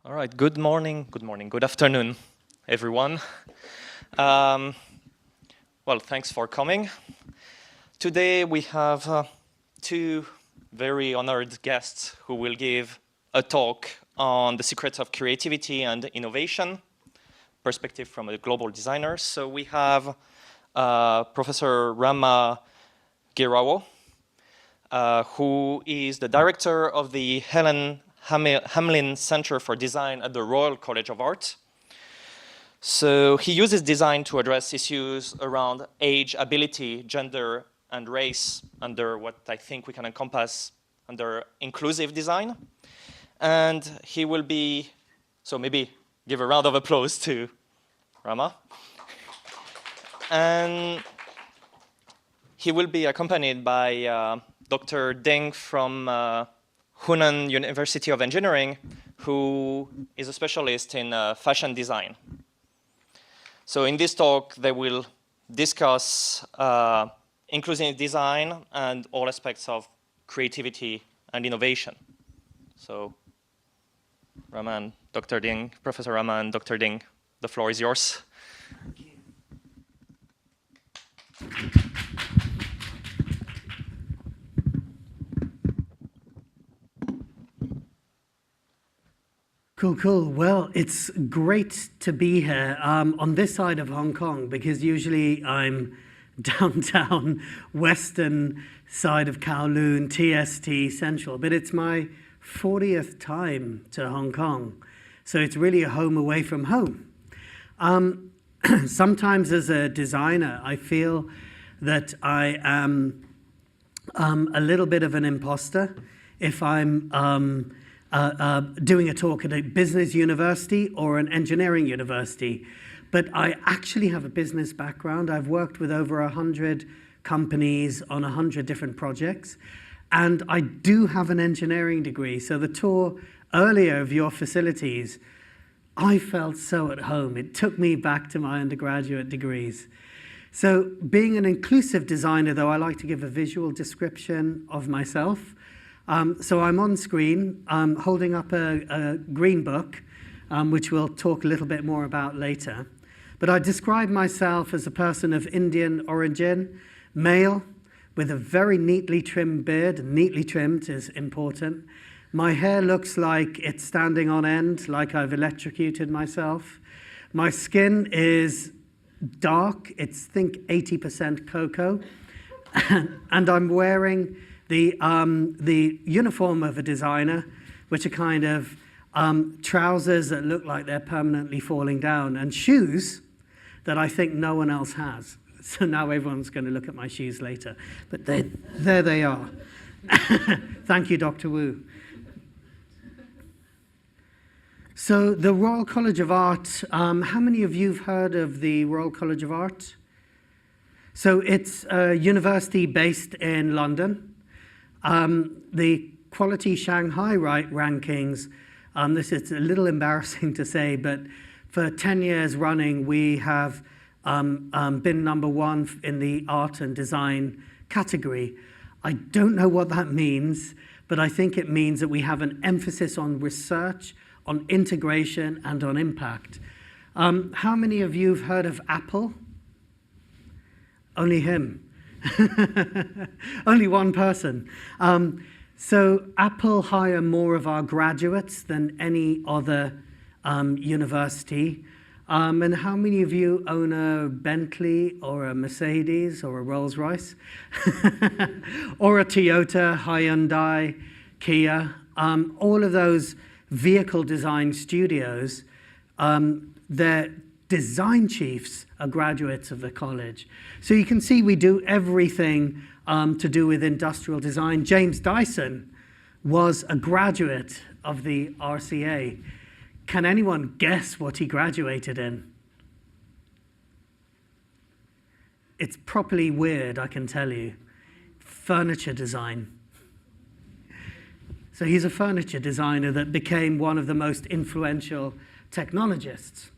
All right, good morning, good afternoon, everyone. Well, thanks for coming. Today we have two very honored guests who will give a talk on the secrets of creativity and innovation, perspective from a global designer. So we have Professor Rama GHEERAWO, who is the director of the Helen Hamlin Center for Design at the Royal College of Art. So he uses design to address issues around age, ability, gender, and race under what I think we can encompass under inclusive design. And he will be, so maybe give a round of applause to Rama. And he will be accompanied by Dr. Deng from Hunan University of Engineering, who is a specialist in fashion design. So in this talk, they will discuss inclusive design and all aspects of creativity and innovation. So Professor Rama and Dr. Deng, the floor is yours. Thank you. Cool. Well, it's great to be here on this side of Hong Kong, because usually I'm downtown, western side of Kowloon, TST Central, but it's my 40th time to Hong Kong, so it's really a home away from home. Sometimes as a designer, I feel that I am a little bit of an imposter if I'm doing a talk at a business university or an engineering university. But I actually have a business background. I've worked with over 100 companies on 100 different projects. And I do have an engineering degree. So the tour earlier of your facilities, I felt so at home. It took me back to my undergraduate degrees. So being an inclusive designer, though, I like to give a visual description of myself. So I'm on screen holding up a green book, which we'll talk a little bit more about later. But I describe myself as a person of Indian origin, male, with a very neatly trimmed beard. Neatly trimmed is important. My hair looks like it's standing on end, like I've electrocuted myself. My skin is dark. It's, think, 80% cocoa. And I'm wearing the uniform of a designer, which are kind of trousers that look like they're permanently falling down, and shoes that I think no one else has. So now everyone's going to look at my shoes later. But there they are. Thank you, Dr. Wu. So the Royal College of Art, how many of you have heard of the Royal College of Art? So it's a university based in London. The Quality Shanghai rankings, this is a little embarrassing to say, but for 10 years running, we have been number one in the art and design category. I don't know what that means, but I think it means that we have an emphasis on research, on integration, and on impact. How many of you have heard of Apple? Only him. Only one person. So Apple hire more of our graduates than any other university. And how many of you own a Bentley or a Mercedes or a Rolls-Royce? Or a Toyota, Hyundai, Kia? All of those vehicle design studios, their design chiefs are graduates of the college. So you can see we do everything to do with industrial design. James Dyson was a graduate of the RCA. Can anyone guess what he graduated in? It's properly weird, I can tell you. Furniture design. So he's a furniture designer that became one of the most influential technologists.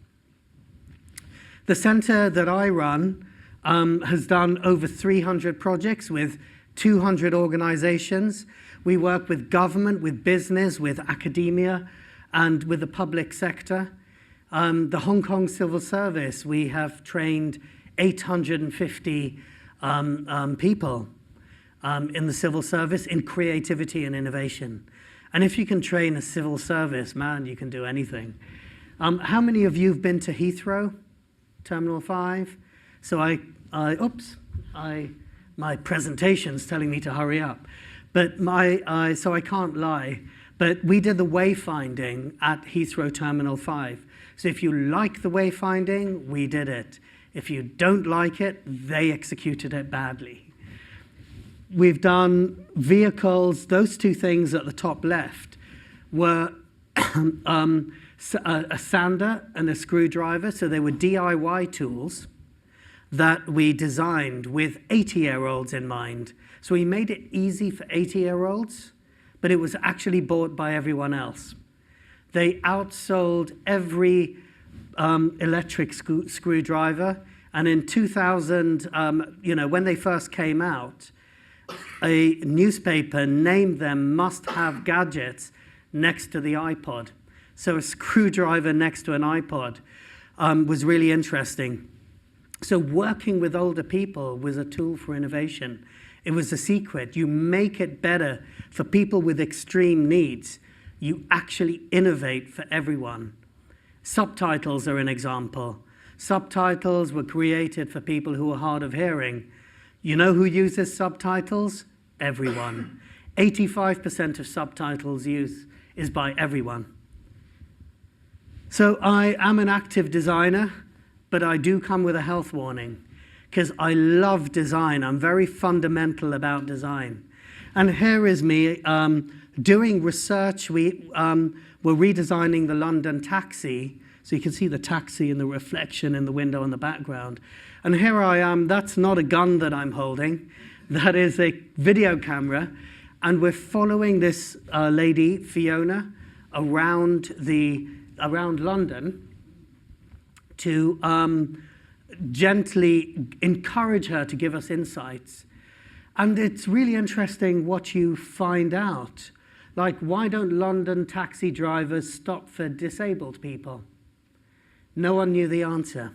The center that I run has done over 300 projects with 200 organizations. We work with government, with business, with academia, and with the public sector. The Hong Kong Civil Service, we have trained 850 people in the civil service in creativity and innovation. And if you can train a civil service, man, you can do anything. How many of you have been to Heathrow, Terminal 5? So my presentation's telling me to hurry up. But so I can't lie. But we did the wayfinding at Heathrow Terminal 5. So if you like the wayfinding, we did it. If you don't like it, they executed it badly. We've done vehicles. Those two things at the top left were a sander and a screwdriver. So they were DIY tools that we designed with 80-year-olds in mind. So we made it easy for 80-year-olds, but it was actually bought by everyone else. They outsold every electric screwdriver. And in 2000, when they first came out, a newspaper named them must-have gadgets next to the iPod. So a screwdriver next to an iPod was really interesting. So working with older people was a tool for innovation. It was a secret. You make it better for people with extreme needs. You actually innovate for everyone. Subtitles are an example. Subtitles were created for people who are hard of hearing. You know who uses subtitles? Everyone. 85% of subtitles use is by everyone. So I am an active designer, but I do come with a health warning because I love design. I'm very fundamental about design. And here is me doing research. We're redesigning the London taxi. So you can see the taxi and the reflection in the window in the background. And here I am. That's not a gun that I'm holding. That is a video camera. And we're following this lady, Fiona, around London to gently encourage her to give us insights. And it's really interesting what you find out. Like, why don't London taxi drivers stop for disabled people? No one knew the answer.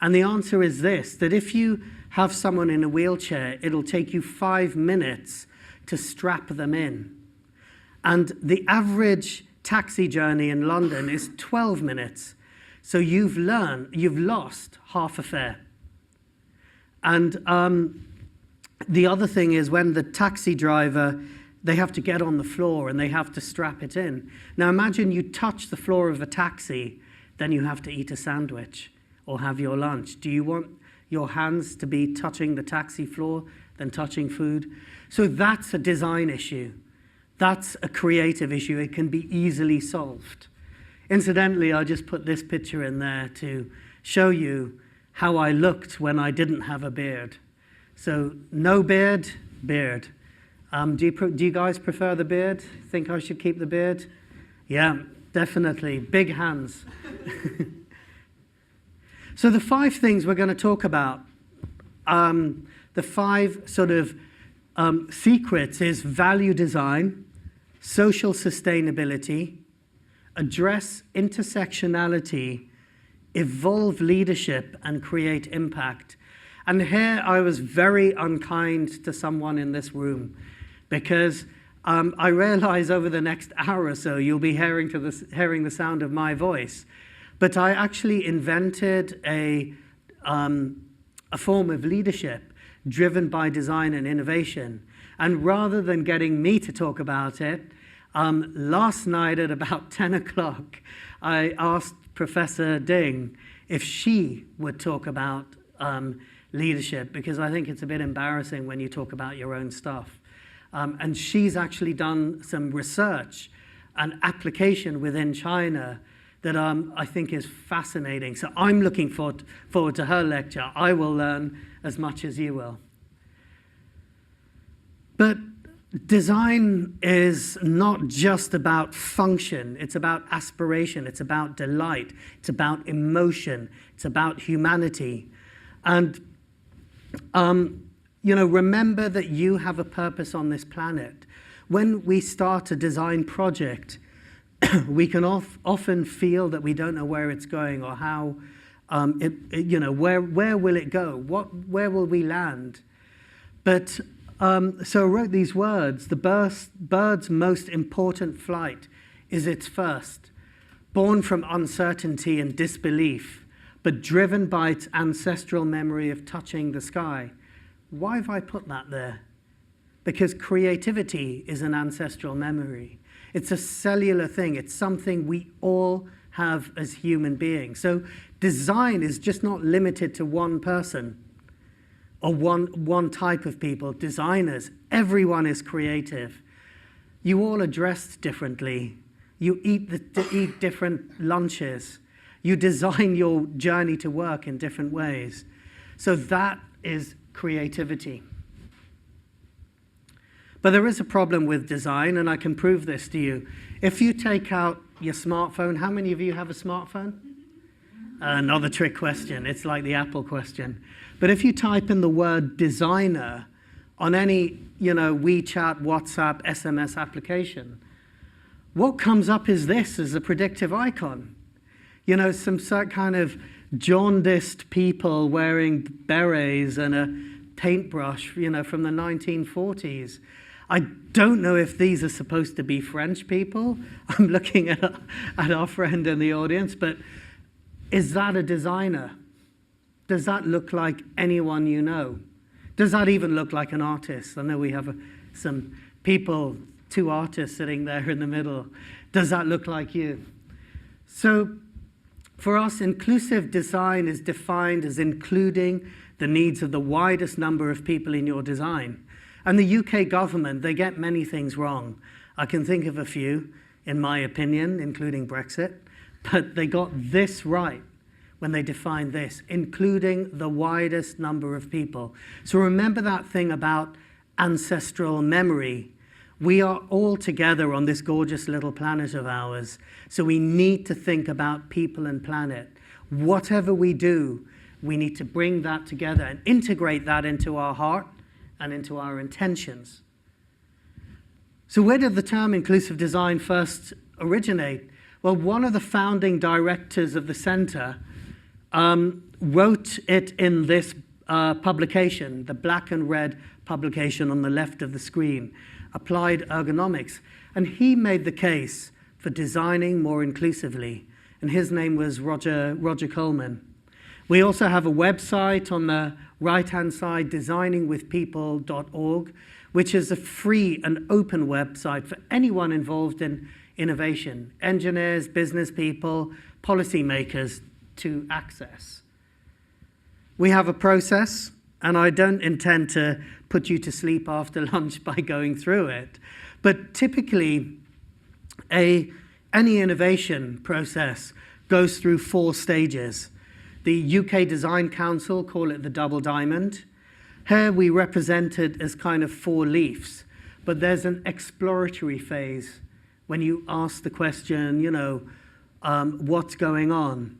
And the answer is this, that if you have someone in a wheelchair, it'll take you 5 minutes to strap them in. And the average taxi journey in London is 12 minutes. So you've lost half a fare. And the other thing is when the taxi driver, they have to get on the floor and they have to strap it in. Now imagine you touch the floor of a taxi, then you have to eat a sandwich or have your lunch. Do you want your hands to be touching the taxi floor than touching food? So that's a design issue. That's a creative issue. It can be easily solved. Incidentally, I just put this picture in there to show you how I looked when I didn't have a beard. So no beard, beard. Do you guys prefer the beard? Think I should keep the beard? Yeah, definitely. Big hands. So the 5 things we're going to talk about, the 5 sort of secrets is value design, social sustainability, address intersectionality, evolve leadership, and create impact. And here I was very unkind to someone in this room because I realize over the next hour or so you'll be hearing the sound of my voice. But I actually invented a form of leadership driven by design and innovation. And rather than getting me to talk about it, last night at about 10 o'clock, I asked Professor Ding if she would talk about leadership, because I think it's a bit embarrassing when you talk about your own stuff. And she's actually done some research and application within China that I think is fascinating. So I'm looking forward to her lecture. I will learn as much as you will. But design is not just about function. It's about aspiration. It's about delight. It's about emotion. It's about humanity. And remember that you have a purpose on this planet. When we start a design project, we can often feel that we don't know where it's going or how, where will it go? Where will we land? But so I wrote these words: the bird's most important flight is its first, born from uncertainty and disbelief, but driven by its ancestral memory of touching the sky. Why have I put that there? Because creativity is an ancestral memory. It's a cellular thing. It's something we all have as human beings. So design is just not limited to one person or one type of people. Designers, everyone is creative. You all are dressed differently. You eat different lunches. You design your journey to work in different ways. So that is creativity. But there is a problem with design, and I can prove this to you. If you take out your smartphone, how many of you have a smartphone? Another trick question. It's like the Apple question. But if you type in the word designer on any, WeChat, WhatsApp, SMS application, what comes up is this as a predictive icon. Some sort kind of jaundiced people wearing berets and a paintbrush, from the 1940s. I don't know if these are supposed to be French people. I'm looking at our friend in the audience, but is that a designer? Does that look like anyone you know? Does that even look like an artist? I know we have some people, 2 artists sitting there in the middle. Does that look like you? So for us, inclusive design is defined as including the needs of the widest number of people in your design. And the UK government, they get many things wrong. I can think of a few, in my opinion, including Brexit, but they got this right when they defined this, including the widest number of people. So remember that thing about ancestral memory. We are all together on this gorgeous little planet of ours, so we need to think about people and planet. Whatever we do, we need to bring that together and integrate that into our heart and into our intentions. So where did the term inclusive design first originate? Well, one of the founding directors of the center wrote it in this publication, the black and red publication on the left of the screen, Applied Ergonomics. And he made the case for designing more inclusively. And his name was Roger Coleman. We also have a website on the right-hand side, designingwithpeople.org, which is a free and open website for anyone involved in innovation, engineers, business people, policymakers to access. We have a process, and I don't intend to put you to sleep after lunch by going through it, but typically any innovation process goes through 4 stages. The UK Design Council call it the double diamond. Here we represent it as kind of 4 leaves, but there's an exploratory phase when you ask the question, what's going on?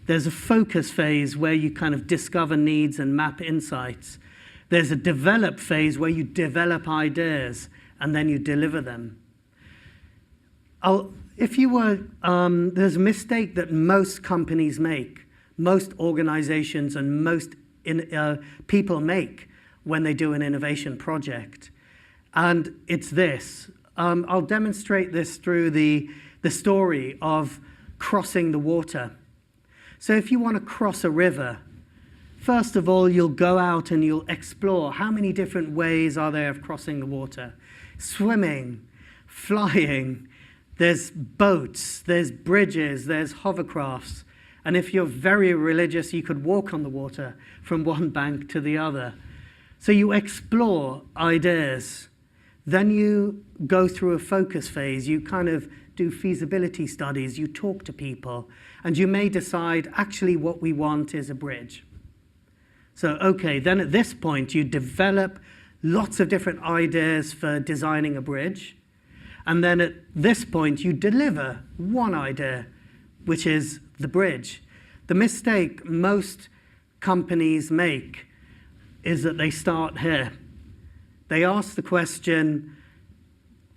There's a focus phase where you kind of discover needs and map insights. There's a develop phase where you develop ideas and then you deliver them. There's a mistake that most companies make, most organizations and most people make when they do an innovation project. And it's this. I'll demonstrate this through the story of crossing the water. So if you want to cross a river, first of all, you'll go out and you'll explore how many different ways are there of crossing the water. Swimming, flying, there's boats, there's bridges, there's hovercrafts. And if you're very religious, you could walk on the water from one bank to the other. So you explore ideas. Then you go through a focus phase. You kind of do feasibility studies. You talk to people. And you may decide, actually, what we want is a bridge. So, okay, then at this point, you develop lots of different ideas for designing a bridge. And then at this point, you deliver one idea, which is the bridge. The mistake most companies make is that they start here. They ask the question,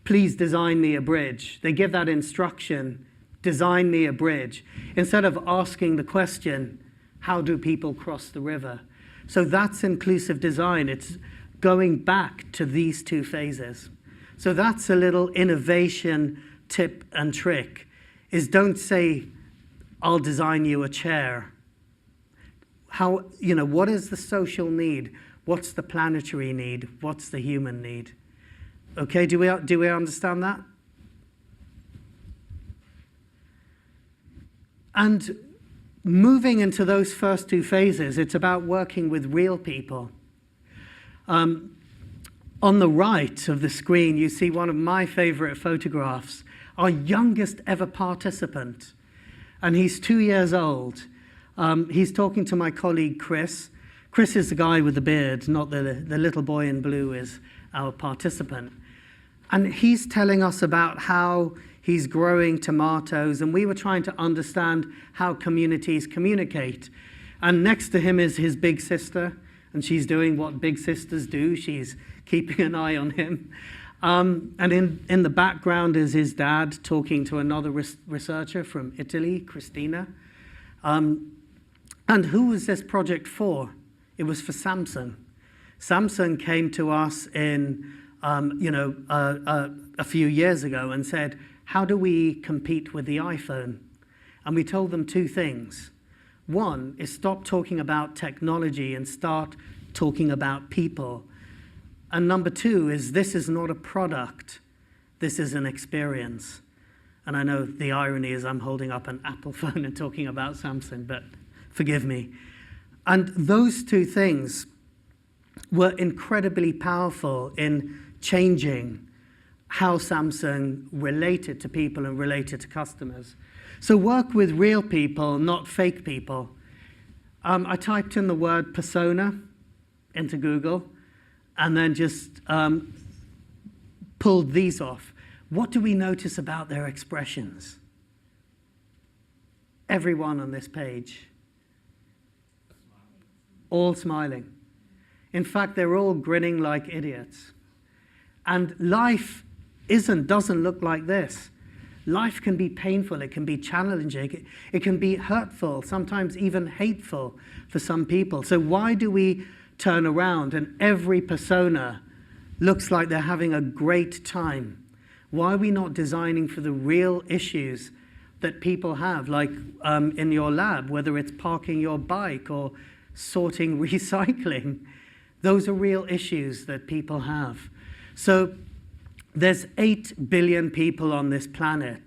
please design me a bridge. They give that instruction, design me a bridge, instead of asking the question, how do people cross the river? So that's inclusive design. It's going back to these two phases. So that's a little innovation tip and trick, is don't say, I'll design you a chair. How, what is the social need? What's the planetary need? What's the human need? Okay, do we understand that? And moving into those first two phases, it's about working with real people. On the right of the screen, you see one of my favorite photographs, our youngest ever participant. And he's 2 years old. He's talking to my colleague, Chris. Chris is the guy with the beard, not the little boy in blue is our participant. And he's telling us about how he's growing tomatoes, and we were trying to understand how communities communicate. And next to him is his big sister, and she's doing what big sisters do. She's keeping an eye on him. And in the background is his dad talking to another researcher from Italy, Christina. And who was this project for? It was for Samsung. Samsung came to us in, a few years ago and said, how do we compete with the iPhone? And we told them two things. One is stop talking about technology and start talking about people. And number two is this is not a product, this is an experience. And I know the irony is I'm holding up an Apple phone and talking about Samsung, but forgive me. And those two things were incredibly powerful in changing how Samsung related to people and related to customers. So work with real people, not fake people. I typed in the word persona into Google and then just pulled these off. What do we notice about their expressions? Everyone on this page. All smiling. In fact, they're all grinning like idiots. And life doesn't look like this. Life can be painful, it can be challenging, it can be hurtful, sometimes even hateful for some people. So why do we turn around and every persona looks like they're having a great time? Why are we not designing for the real issues that people have, like in your lab, whether it's parking your bike or sorting recycling? Those are real issues that people have. So there's 8 billion people on this planet.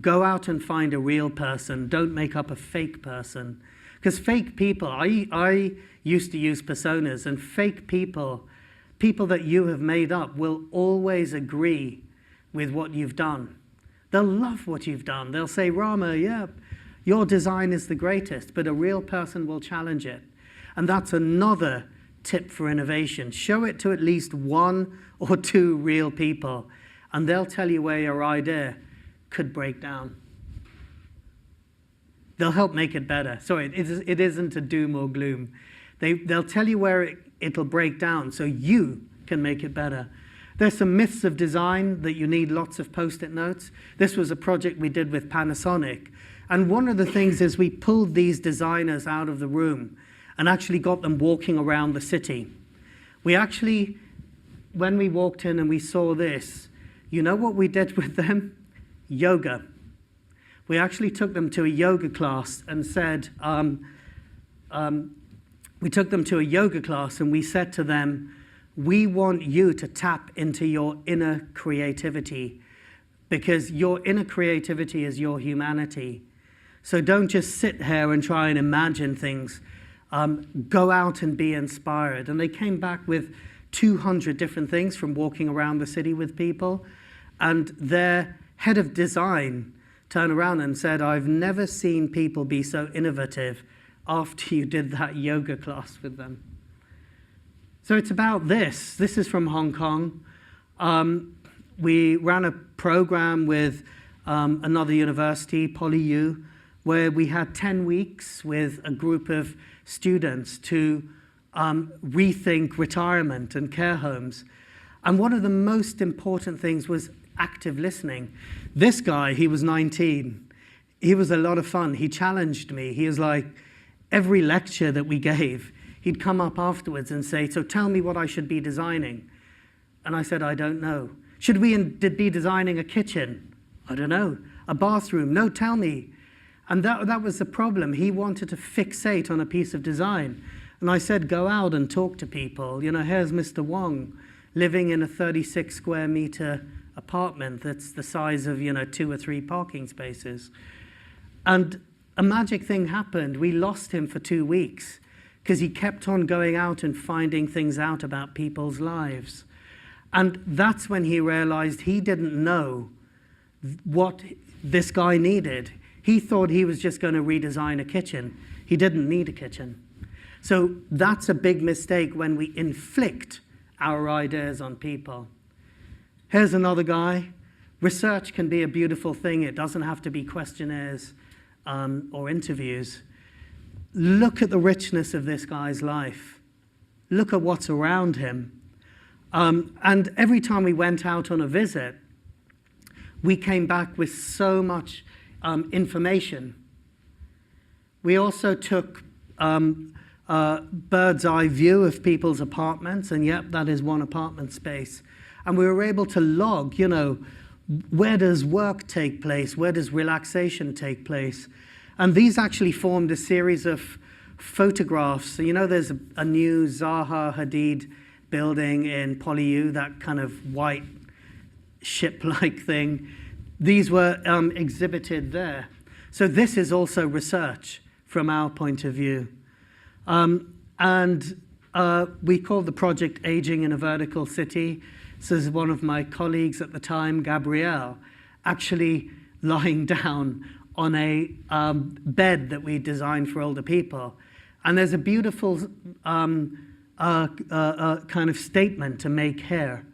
Go out and find a real person. Don't make up a fake person. Because fake people, I used to use personas, and fake people that you have made up will always agree with what you've done. They'll love what you've done. They'll say, Rama, yeah, your design is the greatest, but a real person will challenge it. And that's another tip for innovation. Show it to at least 1 or 2 real people, and they'll tell you where your idea could break down. They'll help make it better. Sorry, it isn't a doom or gloom. They'll tell you where it'll break down so you can make it better. There's some myths of design that you need lots of post-it notes. This was a project we did with Panasonic. And one of the things is we pulled these designers out of the room and actually got them walking around the city. We actually, when we walked in and we saw this, you know what we did with them? Yoga. We actually took them to a yoga class and said, we took them to a yoga class and we said to them, we want you to tap into your inner creativity because your inner creativity is your humanity. So don't just sit here and try and imagine things. Go out and be inspired. And they came back with 200 different things from walking around the city with people. And their head of design turned around and said, I've never seen people be so innovative after you did that yoga class with them. So it's about this. This is from Hong Kong. We ran a program with another university, PolyU, where we had 10 weeks with a group of students to rethink retirement and care homes. And one of the most important things was active listening. This guy, he was 19. He was a lot of fun. He challenged me. He was like, every lecture that we gave, he'd come up afterwards and say, so tell me what I should be designing. And I said, I don't know. Should we be designing a kitchen? I don't know. A bathroom? No, tell me. And that was the problem. He wanted to fixate on a piece of design. And I said, go out and talk to people. You know, here's Mr. Wong living in a 36 square meter apartment that's the size of, 2 or 3 parking spaces. And a magic thing happened. We lost him for 2 weeks because he kept on going out and finding things out about people's lives. And that's when he realized he didn't know what this guy needed. He thought he was just going to redesign a kitchen. He didn't need a kitchen. So that's a big mistake when we inflict our ideas on people. Here's another guy. Research can be a beautiful thing. It doesn't have to be questionnaires or interviews. Look at the richness of this guy's life. Look at what's around him. And every time we went out on a visit, we came back with so much information. We also took bird's eye view of people's apartments, and yep, that is one apartment space. And we were able to log, where does work take place? Where does relaxation take place? And these actually formed a series of photographs. So, there's a new Zaha Hadid building in PolyU, that kind of white ship-like thing. These were exhibited there. So this is also research from our point of view. We called the project Aging in a Vertical City. So this is one of my colleagues at the time, Gabrielle, actually lying down on a bed that we designed for older people. And there's a beautiful kind of statement to make here,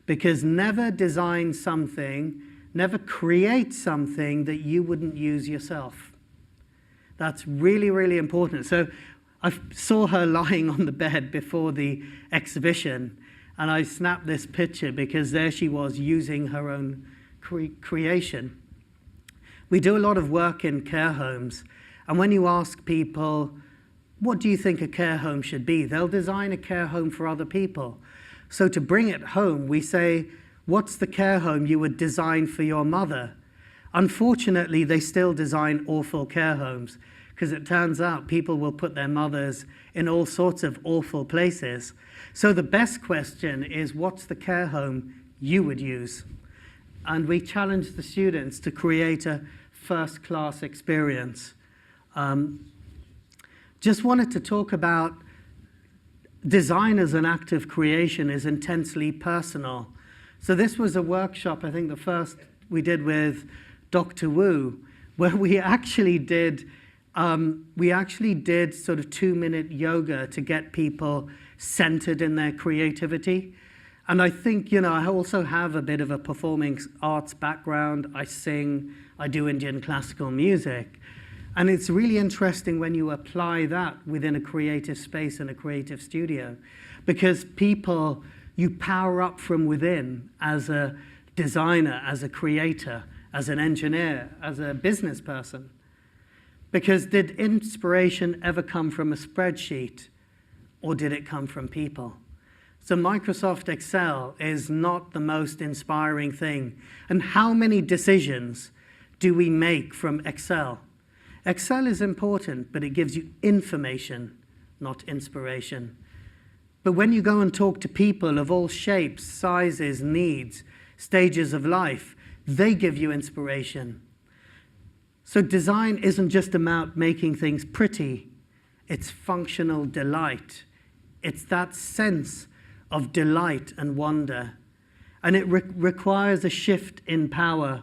because never design something, never create something that you wouldn't use yourself. That's really, really important. So I saw her lying on the bed before the exhibition, and I snapped this picture because there she was using her own creation. We do a lot of work in care homes, and when you ask people, what do you think a care home should be? They'll design a care home for other people. So to bring it home, we say, what's the care home you would design for your mother? Unfortunately, they still design awful care homes, because it turns out people will put their mothers in all sorts of awful places. So the best question is, what's the care home you would use? And we challenge the students to create a first-class experience. Just wanted to talk about design as an act of creation is intensely personal. So this was a workshop, I think the first we did with Dr. Wu, where we actually did sort of 2-minute yoga to get people centered in their creativity. And I think, I also have a bit of a performing arts background. I sing, I do Indian classical music. And it's really interesting when you apply that within a creative space and a creative studio, because you power up from within as a designer, as a creator, as an engineer, as a business person. Because did inspiration ever come from a spreadsheet, or did it come from people? So Microsoft Excel is not the most inspiring thing. And how many decisions do we make from Excel? Excel is important, but it gives you information, not inspiration. But when you go and talk to people of all shapes, sizes, needs, stages of life, they give you inspiration. So design isn't just about making things pretty, it's functional delight. It's that sense of delight and wonder. And it requires a shift in power,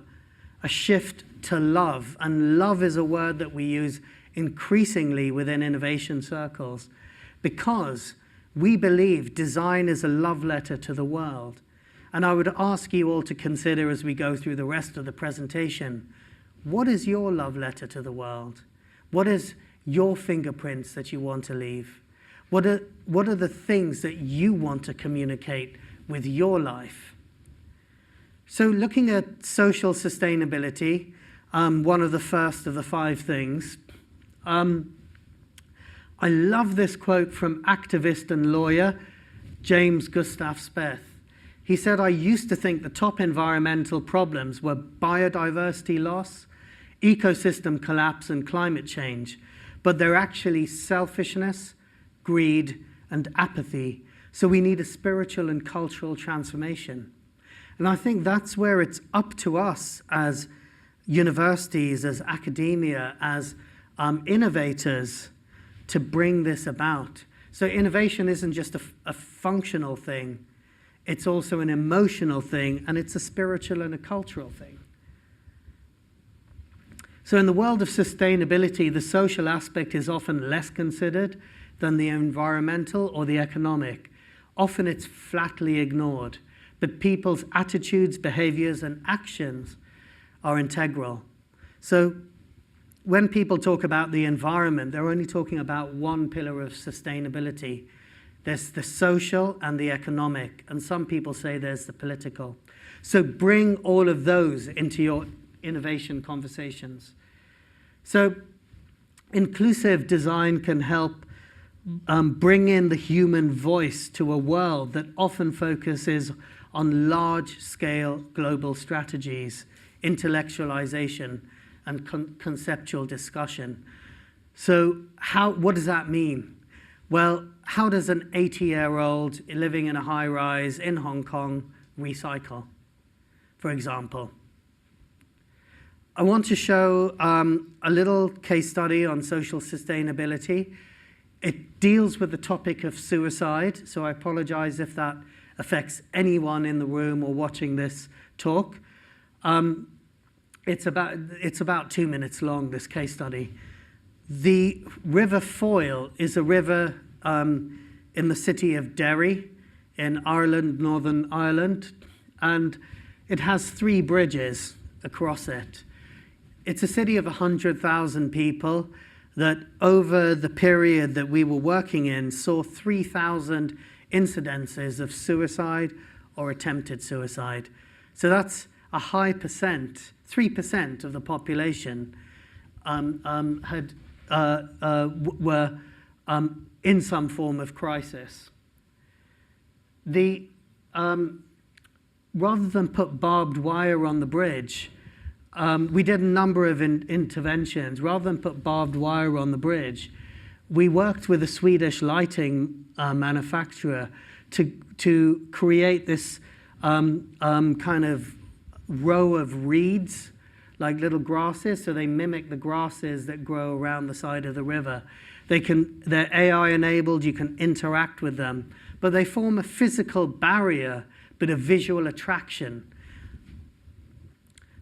a shift to love. And love is a word that we use increasingly within innovation circles, because we believe design is a love letter to the world. And I would ask you all to consider as we go through the rest of the presentation, what is your love letter to the world? What is your fingerprints that you want to leave? What are the things that you want to communicate with your life. So looking at social sustainability, one of the first of the 5 things, I love this quote from activist and lawyer James Gustav Speth. He said, "I used to think the top environmental problems were biodiversity loss, ecosystem collapse, and climate change, but they're actually selfishness, greed, and apathy. So we need a spiritual and cultural transformation." And I think that's where it's up to us as universities, as academia, as innovators to bring this about. So innovation isn't just a functional thing, it's also an emotional thing, and it's a spiritual and a cultural thing. So in the world of sustainability, the social aspect is often less considered than the environmental or the economic. Often it's flatly ignored, but people's attitudes, behaviors, and actions are integral. So when people talk about the environment, they're only talking about one pillar of sustainability. There's the social and the economic, and some people say there's the political. So bring all of those into your innovation conversations. So inclusive design can help bring in the human voice to a world that often focuses on large-scale global strategies, intellectualization, and conceptual discussion. So what does that mean? Well, how does an 80-year-old living in a high-rise in Hong Kong recycle, for example? I want to show a little case study on social sustainability. It deals with the topic of suicide, so I apologize if that affects anyone in the room or watching this talk. It's about 2 minutes long, this case study. The River Foyle is a river in the city of Derry in Ireland, Northern Ireland, and it has 3 bridges across it. It's a city of 100,000 people that over the period that we were working in saw 3,000 incidences of suicide or attempted suicide. So that's a high percent. 3% of the population were in some form of crisis. Rather than put barbed wire on the bridge, we did a number of interventions. Rather than put barbed wire on the bridge, we worked with a Swedish lighting manufacturer to create this kind of row of reeds, like little grasses, so they mimic the grasses that grow around the side of the river. They're AI enabled, you can interact with them, but they form a physical barrier, but a visual attraction.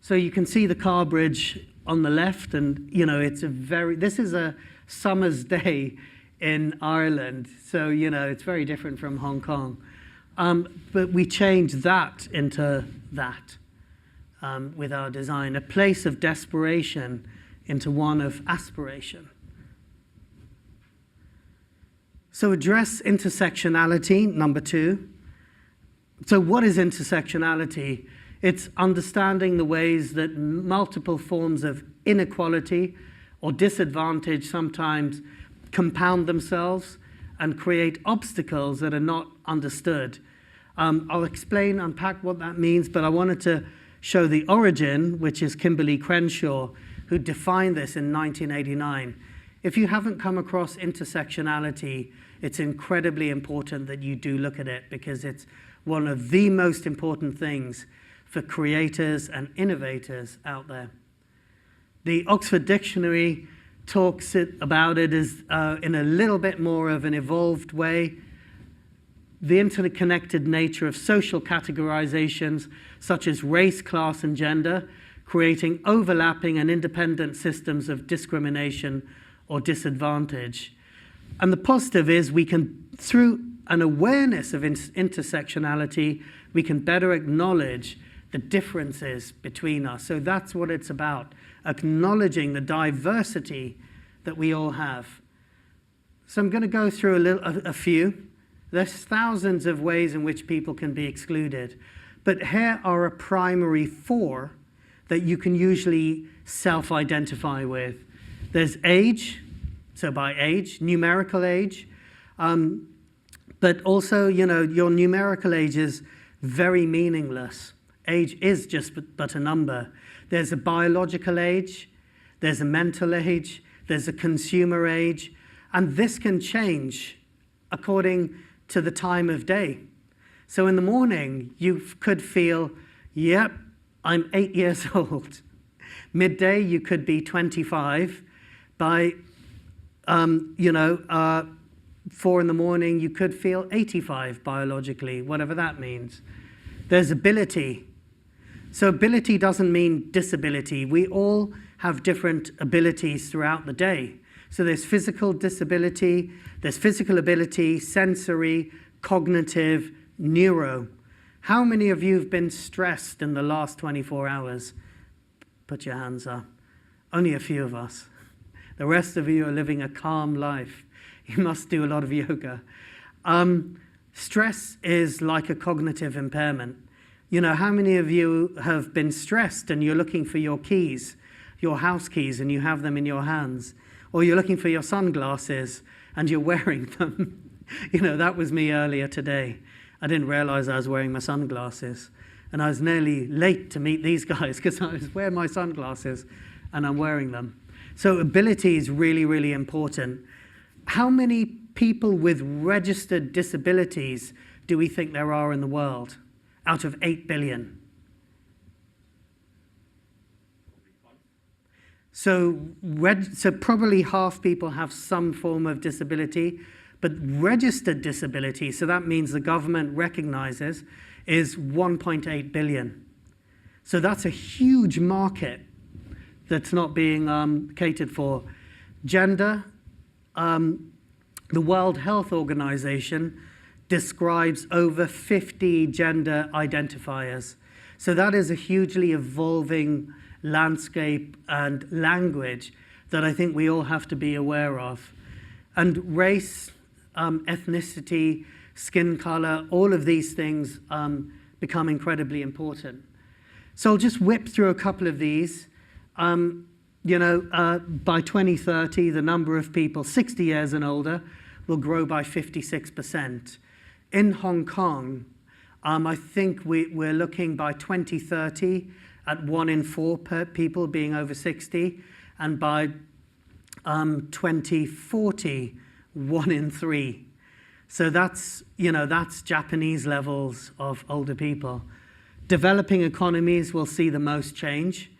So you can see the car bridge on the left, and this is a summer's day in Ireland, so it's very different from Hong Kong. But we changed that into that. With our design, a place of desperation into one of aspiration. So address intersectionality, number 2. So what is intersectionality? It's understanding the ways that multiple forms of inequality or disadvantage sometimes compound themselves and create obstacles that are not understood. I'll unpack what that means, but I wanted to show the origin, which is Kimberly Crenshaw, who defined this in 1989. If you haven't come across intersectionality, it's incredibly important that you do look at it, because it's one of the most important things for creators and innovators out there. The Oxford Dictionary talks about it as in a little bit more of an evolved way. The interconnected nature of social categorizations such as race, class, and gender, creating overlapping and independent systems of discrimination or disadvantage. And the positive is we can, through an awareness of intersectionality, we can better acknowledge the differences between us. So that's what it's about, acknowledging the diversity that we all have. So I'm going to go through a few. There's thousands of ways in which people can be excluded. But here are a primary 4 that you can usually self-identify with. There's age, so by age, numerical age, but also, your numerical age is very meaningless. Age is just but a number. There's a biological age, there's a mental age, there's a consumer age, and this can change according to the time of day. So in the morning, you could feel, yep, I'm 8 years old. Midday, you could be 25. By, 4 in the morning, you could feel 85 biologically, whatever that means. There's ability. So ability doesn't mean disability. We all have different abilities throughout the day. So there's physical disability, there's physical ability, sensory, cognitive, neuro. How many of you have been stressed in the last 24 hours? Put your hands up. Only a few of us. The rest of you are living a calm life. You must do a lot of yoga. Stress is like a cognitive impairment. How many of you have been stressed and you're looking for your keys, your house keys, and you have them in your hands? Or you're looking for your sunglasses and you're wearing them? That was me earlier today. I didn't realize I was wearing my sunglasses. And I was nearly late to meet these guys because I was wearing my sunglasses and I'm wearing them. So ability is really, really important. How many people with registered disabilities do we think there are in the world out of 8 billion? So probably half people have some form of disability, but registered disability, so that means the government recognizes, is 1.8 billion. So that's a huge market that's not being catered for. Gender, the World Health Organization describes over 50 gender identifiers. So that is a hugely evolving landscape and language that I think we all have to be aware of. And race, ethnicity, skin color, all of these things become incredibly important. So I'll just whip through a couple of these. By 2030, the number of people 60 years and older will grow by 56%. In Hong Kong, I think we're looking by 2030 at 1 in 4 people being over 60, and by 2040, 1 in 3. So that's Japanese levels of older people. Developing economies will see the most change.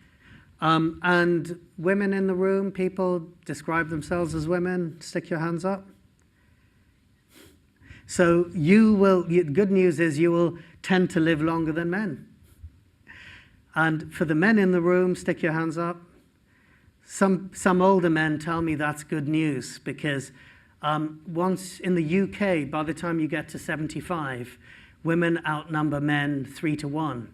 And women in the room, people describe themselves as women, stick your hands up. So good news is you will tend to live longer than men. And for the men in the room, stick your hands up. Some older men tell me that's good news because once in the UK, by the time you get to 75, women outnumber men 3 to 1.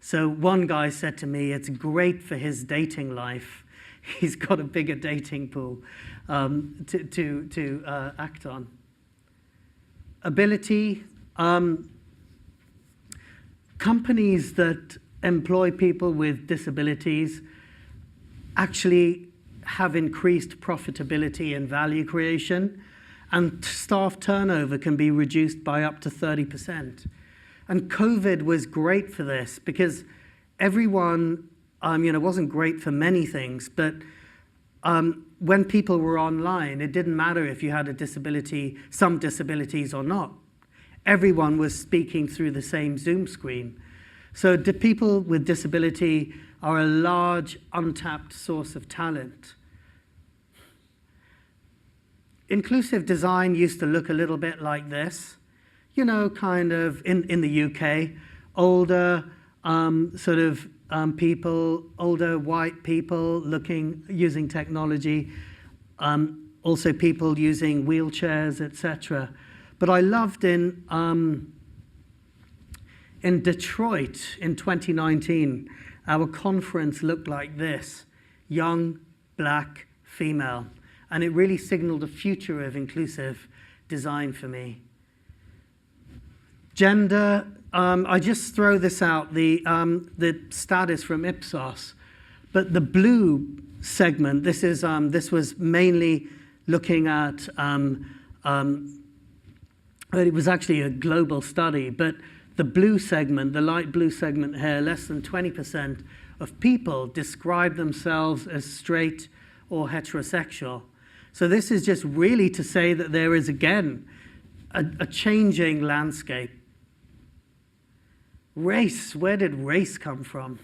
So one guy said to me, it's great for his dating life. He's got a bigger dating pool to act on. Ability. Companies that employ people with disabilities actually have increased profitability and value creation, and staff turnover can be reduced by up to 30%. And COVID was great for this because everyone, it wasn't great for many things, but when people were online, it didn't matter if you had a disability, some disabilities or not. Everyone was speaking through the same Zoom screen. So the people with disability are a large, untapped source of talent. Inclusive design used to look a little bit like this. Kind of in the UK, older people, older white people using technology, also people using wheelchairs, etc. But I loved in Detroit in 2019, our conference looked like this: young, black, female. And it really signaled a future of inclusive design for me. Gender, I just throw this out, the stat is from Ipsos, but the blue segment, this was mainly looking at, it was actually a global study, but the blue segment, the light blue segment here, less than 20% of people describe themselves as straight or heterosexual. So this is just really to say that there is, again, a changing landscape. Race, where did race come from?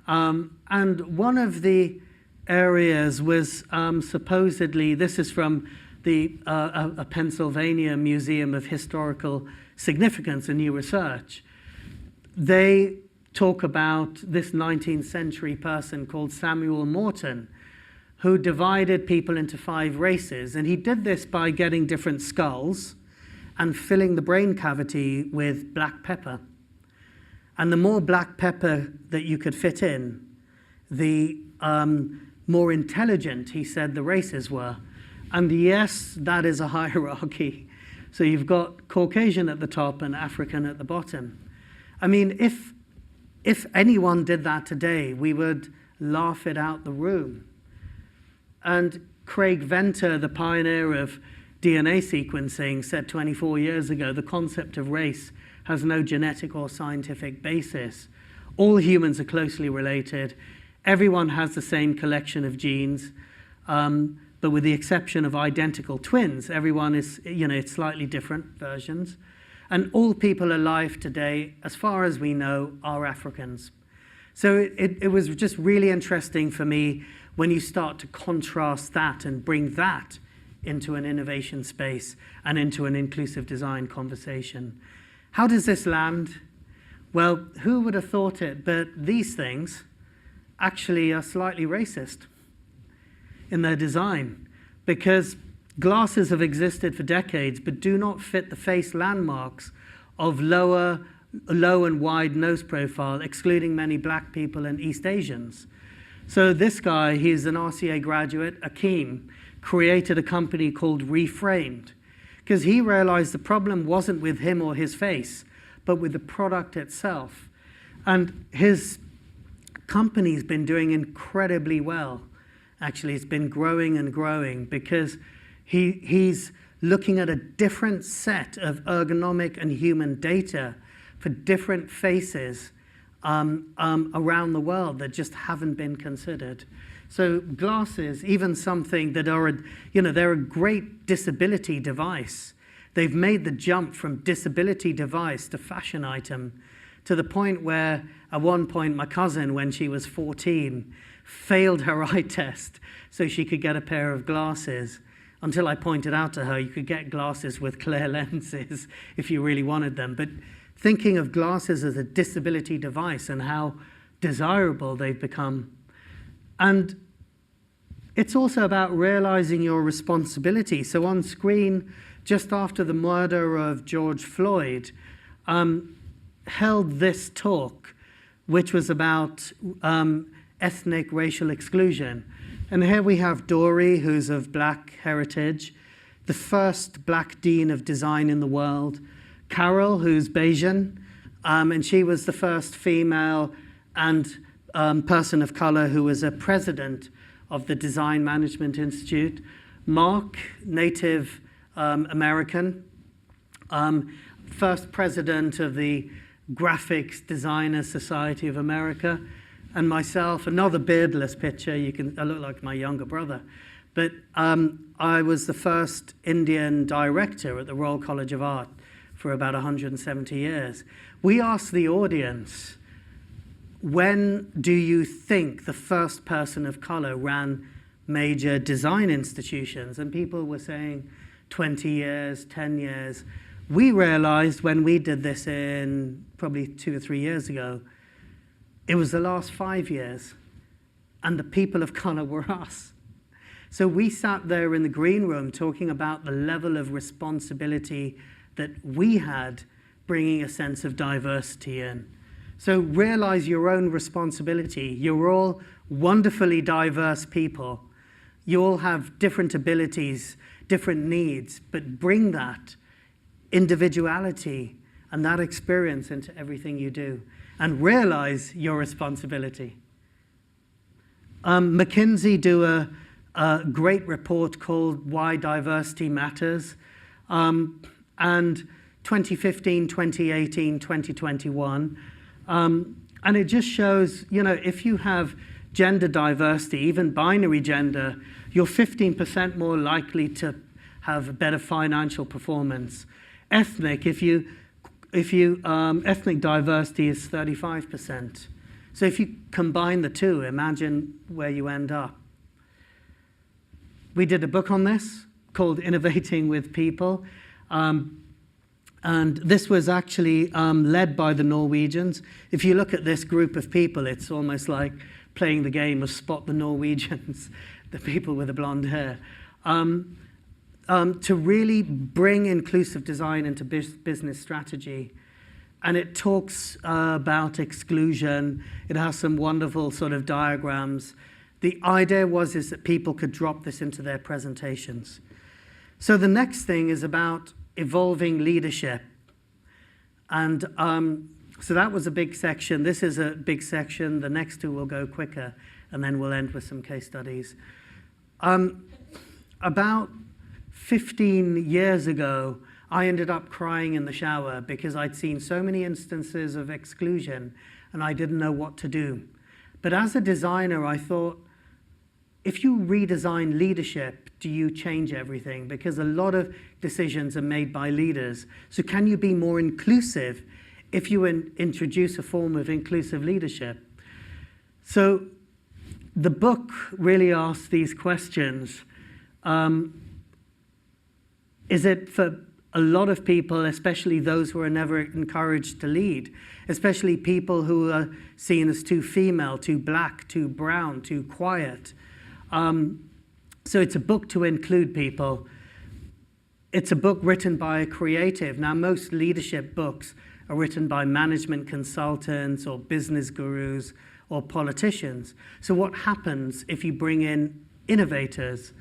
And one of the areas was supposedly, this is from a Pennsylvania Museum of Historical Significance and New Research. They talk about this 19th century person called Samuel Morton, who divided people into 5 races. And he did this by getting different skulls and filling the brain cavity with black pepper. And the more black pepper that you could fit in, the more intelligent, he said, the races were. And yes, that is a hierarchy. So you've got Caucasian at the top and African at the bottom. I mean, if anyone did that today, we would laugh it out the room. And Craig Venter, the pioneer of DNA sequencing, said 24 years ago, the concept of race has no genetic or scientific basis. All humans are closely related. Everyone has the same collection of genes, but with the exception of identical twins, everyone is, it's slightly different versions. And all people alive today, as far as we know, are Africans. So it was just really interesting for me when you start to contrast that and bring that into an innovation space and into an inclusive design conversation. How does this land? Well, who would have thought it? But these things actually are slightly racist in their design, because glasses have existed for decades but do not fit the face landmarks of low and wide nose profile, excluding many black people and East Asians. So this guy, he's an RCA graduate, Akeem, created a company called Reframed, because he realized the problem wasn't with him or his face, but with the product itself. And his company's been doing incredibly well. Actually, it's been growing and growing because he's looking at a different set of ergonomic and human data for different faces around the world that just haven't been considered. So glasses, even something that are, they're a great disability device. They've made the jump from disability device to fashion item to the point where, at one point, my cousin, when she was 14, failed her eye test so she could get a pair of glasses, until I pointed out to her you could get glasses with clear lenses if you really wanted them. But thinking of glasses as a disability device and how desirable they've become. And it's also about realizing your responsibility. So on screen, just after the murder of George Floyd, held this talk, which was about ethnic racial exclusion. And here we have Dory, who's of black heritage, the first black dean of design in the world, Carol, who's Bayesian, and she was the first female and person of color who was a president of the Design Management Institute. Mark, Native American, first president of the Graphics Designers Society of America, and myself, another beardless picture. I look like my younger brother. But I was the first Indian director at the Royal College of Art for about 170 years. We asked the audience, when do you think the first person of color ran major design institutions? And people were saying 20 years, 10 years. We realized when we did this in probably 2 or 3 years ago, it was the last 5 years, and the people of color were us. So we sat there in the green room talking about the level of responsibility that we had, bringing a sense of diversity in. So realize your own responsibility. You're all wonderfully diverse people. You all have different abilities, different needs, but bring that individuality and that experience into everything you do, and realize your responsibility. McKinsey do a great report called Why Diversity Matters, and 2015, 2018, 2021, and it just shows, you know, if you have gender diversity, even binary gender, you're 15% more likely to have a better financial performance. Ethnic, ethnic diversity is 35%. So if you combine the two, imagine where you end up. We did a book on this called Innovating with People. And this was actually led by the Norwegians. If you look at this group of people, it's almost like playing the game of Spot the Norwegians, the people with the blonde hair. To really bring inclusive design into business strategy. And it talks about exclusion. It has some wonderful sort of diagrams. The idea is that people could drop this into their presentations. So the next thing is about evolving leadership. And so that was a big section. This is a big section. The next two will go quicker, and then we'll end with some case studies. About 15 years ago, I ended up crying in the shower because I'd seen so many instances of exclusion, and I didn't know what to do. But as a designer, I thought, if you redesign leadership, do you change everything? Because a lot of decisions are made by leaders. So can you be more inclusive if you introduce a form of inclusive leadership? So the book really asks these questions. Is it for a lot of people, especially those who are never encouraged to lead, especially people who are seen as too female, too black, too brown, too quiet? So it's a book to include people. It's a book written by a creative. Now, most leadership books are written by management consultants or business gurus or politicians. So what happens if you bring in innovators?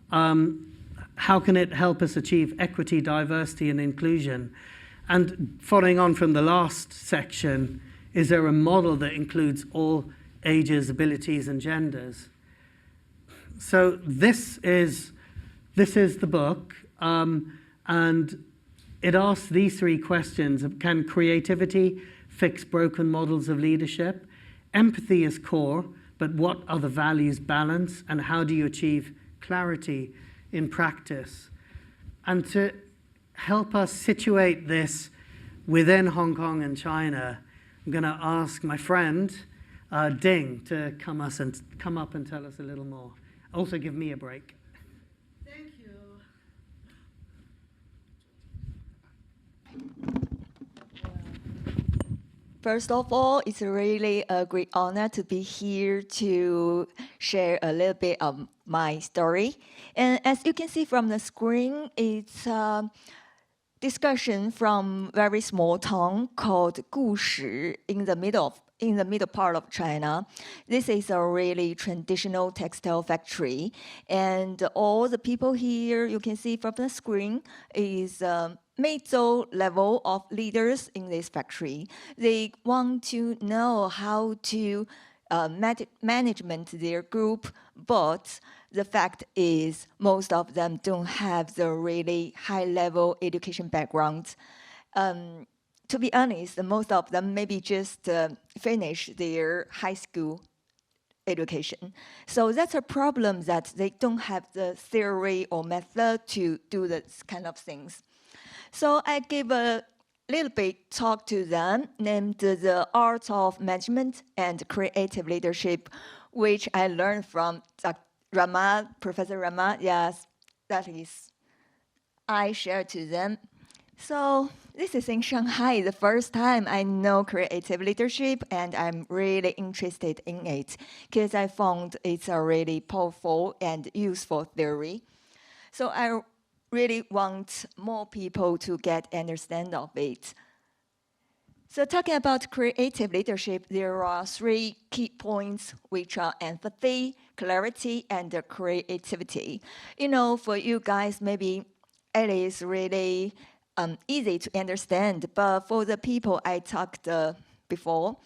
How can it help us achieve equity, diversity, and inclusion? And following on from the last section, is there a model that includes all ages, abilities, and genders? So this is the book, and it asks these three questions. Can creativity fix broken models of leadership? Empathy is core, but what are the values balance, and how do you achieve clarity in practice? And to help us situate this within Hong Kong and China, I'm going to ask my friend Ding to come up and tell us a little more. Also give me a break. Thank you. First of all, it's really a great honor to be here to share a little bit of my story. And as you can see from the screen, it's a discussion from very small town called HKUST in the middle part of China. This is a really traditional textile factory. And all the people here, you can see from the screen, is mid-level level of leaders in this factory. They want to know how to management their group, but the fact is most of them don't have the really high-level education background. To be honest, most of them maybe just finish their high school education. So that's a problem, that they don't have the theory or method to do this kind of things. So I gave a little bit talk to them named The Art of Management and Creative Leadership, which I learned from Rama, Professor Rama. Yes, that is, I shared to them. So this is in Shanghai, the first time I know creative leadership, and I'm really interested in it because I found it's a really powerful and useful theory. So I really want more people to get understand of it. So talking about creative leadership, there are three key points, which are empathy, clarity, and creativity. You know, for you guys, maybe it is really easy to understand, but for the people I talked before,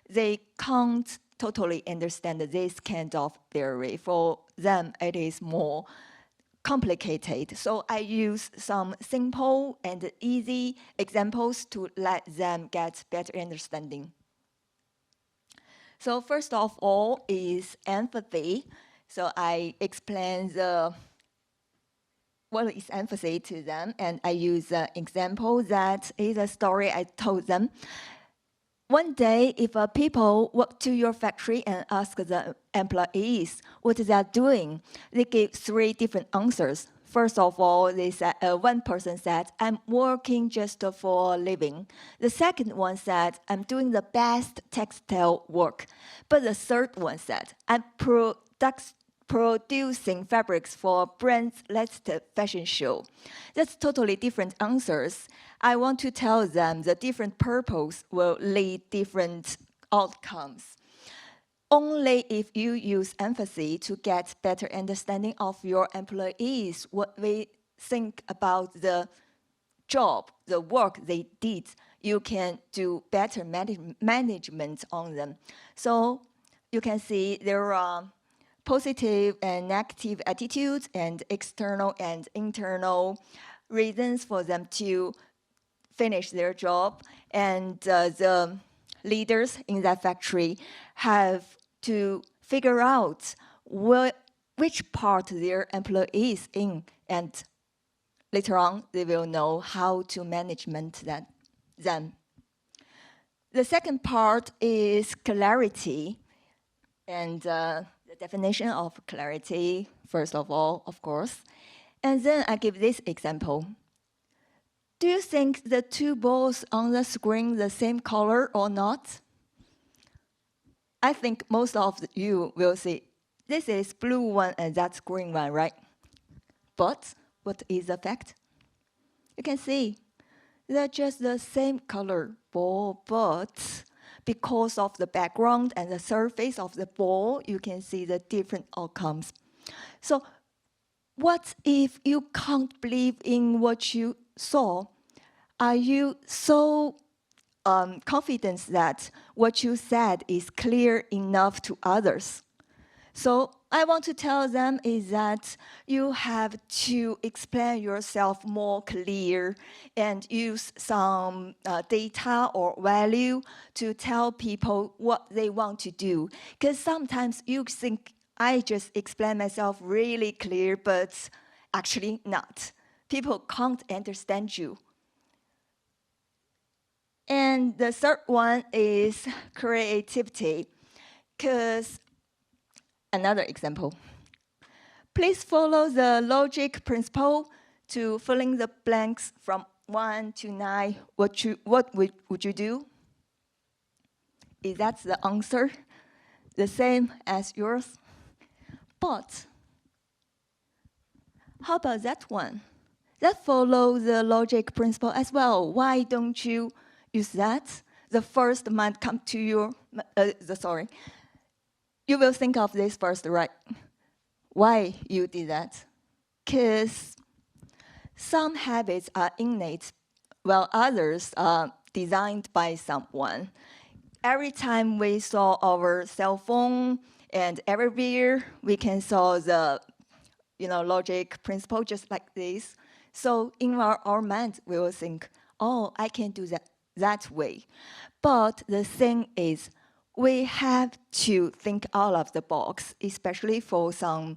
they can't totally understand this kind of theory. For them, it is more complicated. So I use some simple and easy examples to let them get better understanding. So first of all is empathy. So I explain what is empathy to them, and I use an example that is a story I told them. One day, if people walk to your factory and ask the employees what they are doing, they give 3 different answers. First of all, they said, one person said, I'm working just for a living. The second one said, I'm doing the best textile work. But the third one said, I'm producing fabrics for brand's latest fashion show. That's totally different answers. I want to tell them the different purpose will lead different outcomes. Only if you use empathy to get better understanding of your employees, what they think about the job, the work they did, you can do better management on them. So you can see there are positive and negative attitudes and external and internal reasons for them to finish their job. And the leaders in that factory have to figure out which part their employees in, and later on they will know how to manage them. The second part is clarity, and the definition of clarity, first of all, of course. And then I give this example. Do you think the 2 balls on the screen the same color or not? I think most of you will say, this is blue one and that's green one, right? But what is the fact? You can see they're just the same color ball, but because of the background and the surface of the ball, you can see the different outcomes. So what if you can't believe in what you saw? Are you so confident that what you said is clear enough to others? So I want to tell them is that you have to explain yourself more clear and use some data or value to tell people what they want to do. Because sometimes you think I just explain myself really clear, but actually not. People can't understand you. And the third one is creativity, because another example. Please follow the logic principle to filling the blanks from 1 to 9. What would you do? Is that the answer? The same as yours? But how about that one? That follows the logic principle as well. Why don't you use that? The first might come to your, you will think of this first, right? Why you did that? Because some habits are innate, while others are designed by someone. Every time we saw our cell phone and everywhere, we can saw the logic principle just like this. So in our mind, we will think, oh, I can do that way. But the thing is, we have to think out of the box, especially for some,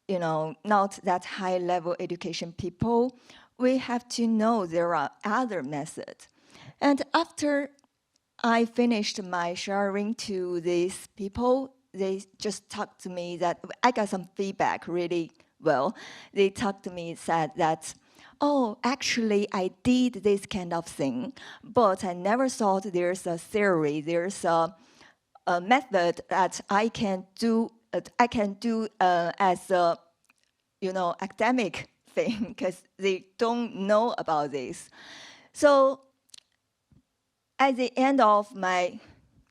not that high-level education people. We have to know there are other methods. And after I finished my sharing to these people, they just talked to me that I got some feedback really well. They talked to me, said that, oh, actually, I did this kind of thing, but I never thought there's a theory, there's a method that I can do as a academic thing, because they don't know about this. So at the end of my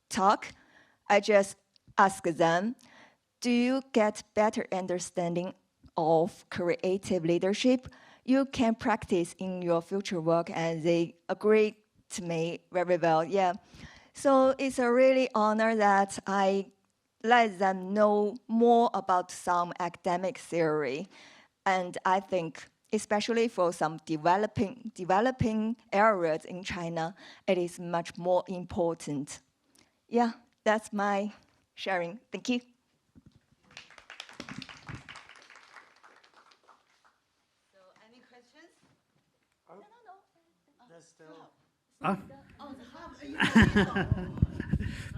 talk, I just asked them, do you get better understanding of creative leadership? you can practice in your future work, and they agreed to me very well. Yeah. So it's a really honor that I let them know more about some academic theory. And I think, especially for some developing areas in China, it is much more important. Yeah, that's my sharing. Thank you. So, any questions? There's still. Oh.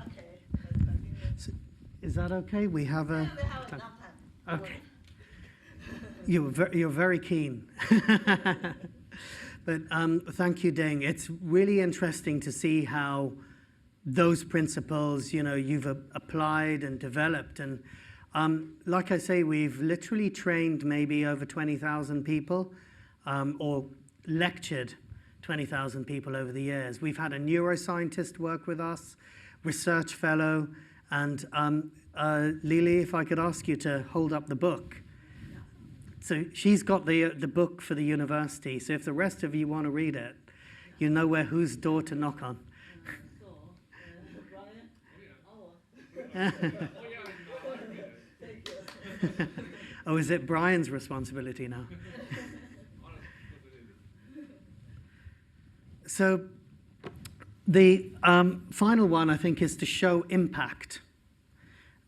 Okay. So, is that okay? We have a. We have enough time. Okay. You're very keen. But thank you, Ding. It's really interesting to see how those principles, you've applied and developed. And like I say, we've literally trained maybe over 20,000 people or lectured 20,000 people over the years. We've had a neuroscientist work with us, research fellow, and Lily, if I could ask you to hold up the book. So she's got the book for the university, so if the rest of you want to read it, you know whose door to knock on. Oh, is it Brian's responsibility now? So the final one, I think, is to show impact.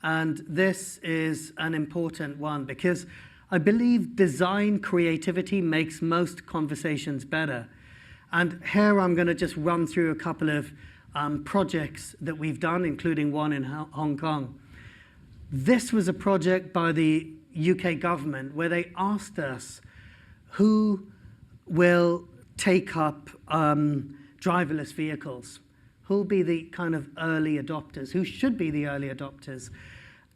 And this is an important one because I believe design creativity makes most conversations better. And here I'm going to just run through a couple of projects that we've done, including one in Hong Kong. This was a project by the UK government where they asked us who will take up driverless vehicles. Who'll be the kind of early adopters? Who should be the early adopters?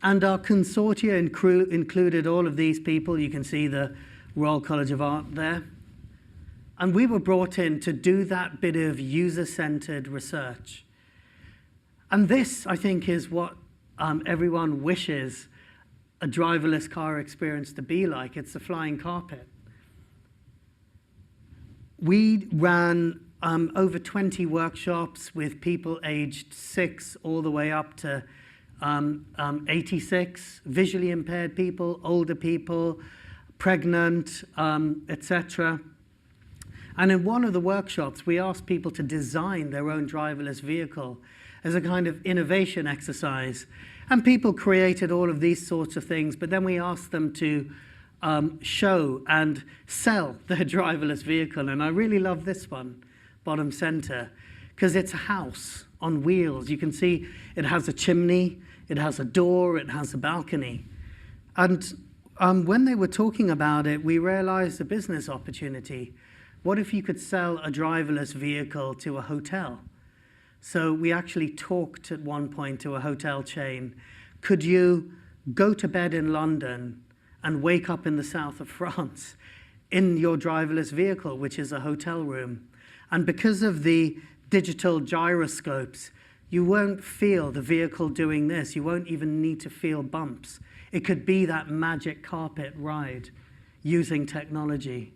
And our consortia included all of these people. You can see the Royal College of Art there. And we were brought in to do that bit of user-centered research. And this, I think, is what everyone wishes a driverless car experience to be like. It's a flying carpet. We ran over 20 workshops with people aged 6 all the way up to 86, visually impaired people, older people, pregnant, etc. And in one of the workshops, we asked people to design their own driverless vehicle as a kind of innovation exercise. And people created all of these sorts of things, but then we asked them to show and sell their driverless vehicle. And I really love this one, bottom center, because it's a house on wheels. You can see it has a chimney, it has a door, it has a balcony. And when they were talking about it, we realized a business opportunity. What if you could sell a driverless vehicle to a hotel? So we actually talked at one point to a hotel chain. Could you go to bed in London and wake up in the south of France in your driverless vehicle, which is a hotel room? And because of the digital gyroscopes, you won't feel the vehicle doing this. You won't even need to feel bumps. It could be that magic carpet ride using technology.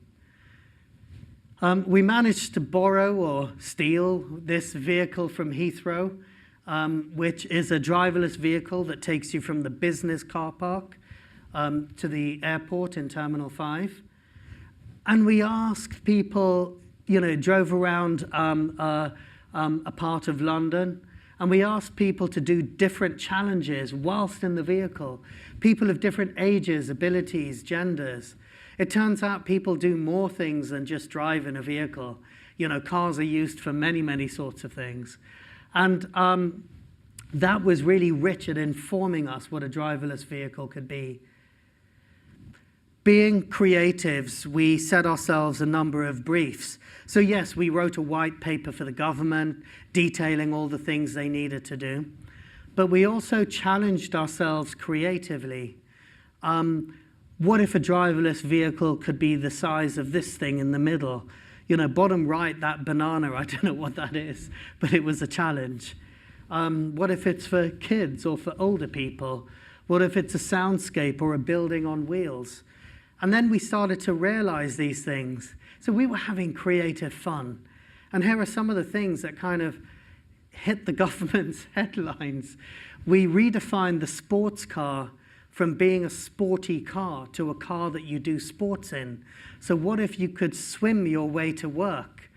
We managed to borrow or steal this vehicle from Heathrow, which is a driverless vehicle that takes you from the business car park to the airport in Terminal 5. And we asked people, drove around a part of London, and we asked people to do different challenges whilst in the vehicle. People of different ages, abilities, genders. It turns out people do more things than just drive in a vehicle. Cars are used for many, many sorts of things. And that was really rich at informing us what a driverless vehicle could be. Being creatives, we set ourselves a number of briefs. So yes, we wrote a white paper for the government, detailing all the things they needed to do. But we also challenged ourselves creatively. What if a driverless vehicle could be the size of this thing in the middle? Bottom right, that banana, I don't know what that is, but it was a challenge. What if it's for kids or for older people? What if it's a soundscape or a building on wheels? And then we started to realize these things. So we were having creative fun. And here are some of the things that kind of hit the government's headlines. We redefined the sports car from being a sporty car to a car that you do sports in. So what if you could swim your way to work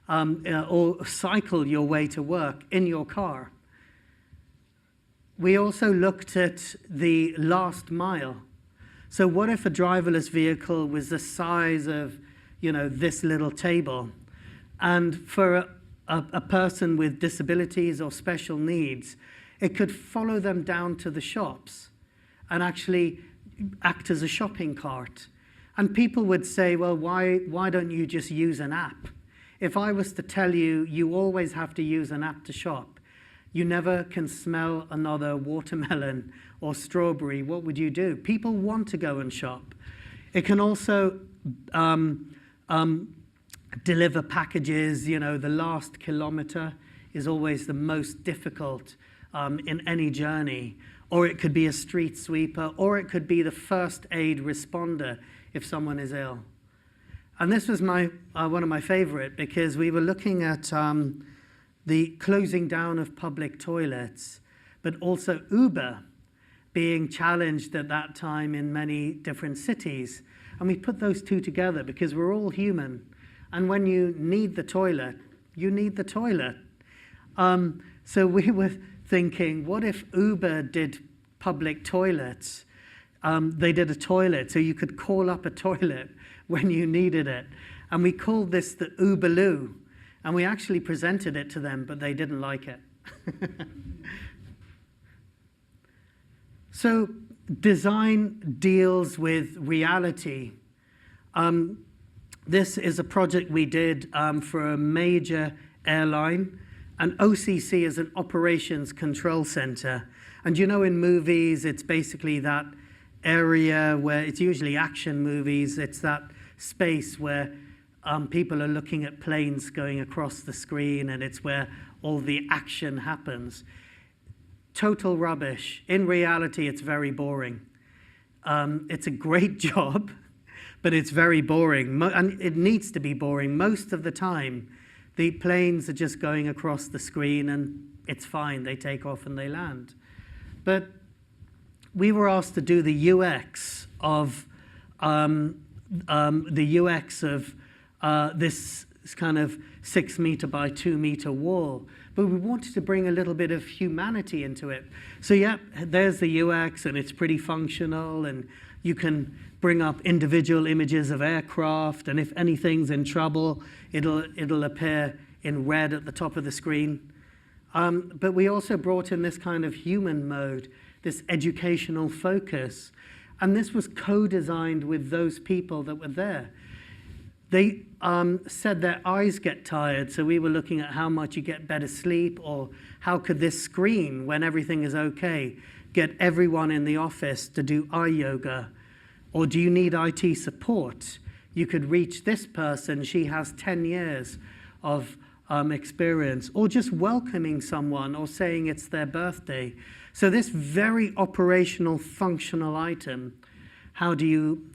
or cycle your way to work in your car? We also looked at the last mile. So what if a driverless vehicle was the size of, this little table? And for a person with disabilities or special needs, it could follow them down to the shops and actually act as a shopping cart. And people would say, well, why don't you just use an app? If I was to tell you, you always have to use an app to shop, you never can smell another watermelon or strawberry, what would you do? People want to go and shop. It can also deliver packages. The last kilometer is always the most difficult in any journey. Or it could be a street sweeper, or it could be the first aid responder if someone is ill. And this was one of my favorite, because we were looking at the closing down of public toilets, but also Uber being challenged at that time in many different cities. And we put those two together because we're all human. And when you need the toilet, you need the toilet. So we were thinking, what if Uber did public toilets? They did a toilet, so you could call up a toilet when you needed it. And we called this the Uberloo. And we actually presented it to them, but they didn't like it. So design deals with reality. This is a project we did for a major airline, and OCC is an operations control center. And in movies, it's basically that area where it's usually action movies. It's that space where people are looking at planes going across the screen, and it's where all the action happens. Total rubbish. In reality, it's very boring. It's a great job, but it's very boring. And it needs to be boring. Most of the time, the planes are just going across the screen, and it's fine. They take off and they land. But we were asked to do the UX of this kind of 6 meter by 2 meter wall. But we wanted to bring a little bit of humanity into it. So yeah, there's the UX, and it's pretty functional, and you can bring up individual images of aircraft, and if anything's in trouble, it'll appear in red at the top of the screen. But we also brought in this kind of human mode, this educational focus. And this was co-designed with those people that were there. They said their eyes get tired, so we were looking at how much you get better sleep, or how could this screen, when everything is okay, get everyone in the office to do eye yoga? Or do you need IT support? You could reach this person, she has 10 years of experience, or just welcoming someone or saying it's their birthday. So this very operational, functional item, how do you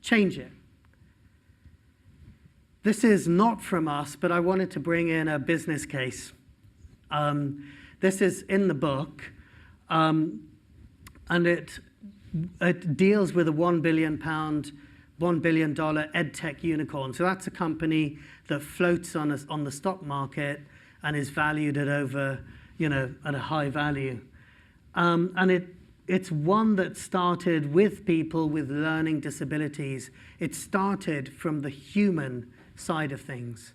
change it? This is not from us, but I wanted to bring in a business case. This is in the book, and it deals with a £1 billion edtech unicorn. So that's a company that floats on the stock market and is valued at over, at a high value. And it's one that started with people with learning disabilities. It started from the human side of things.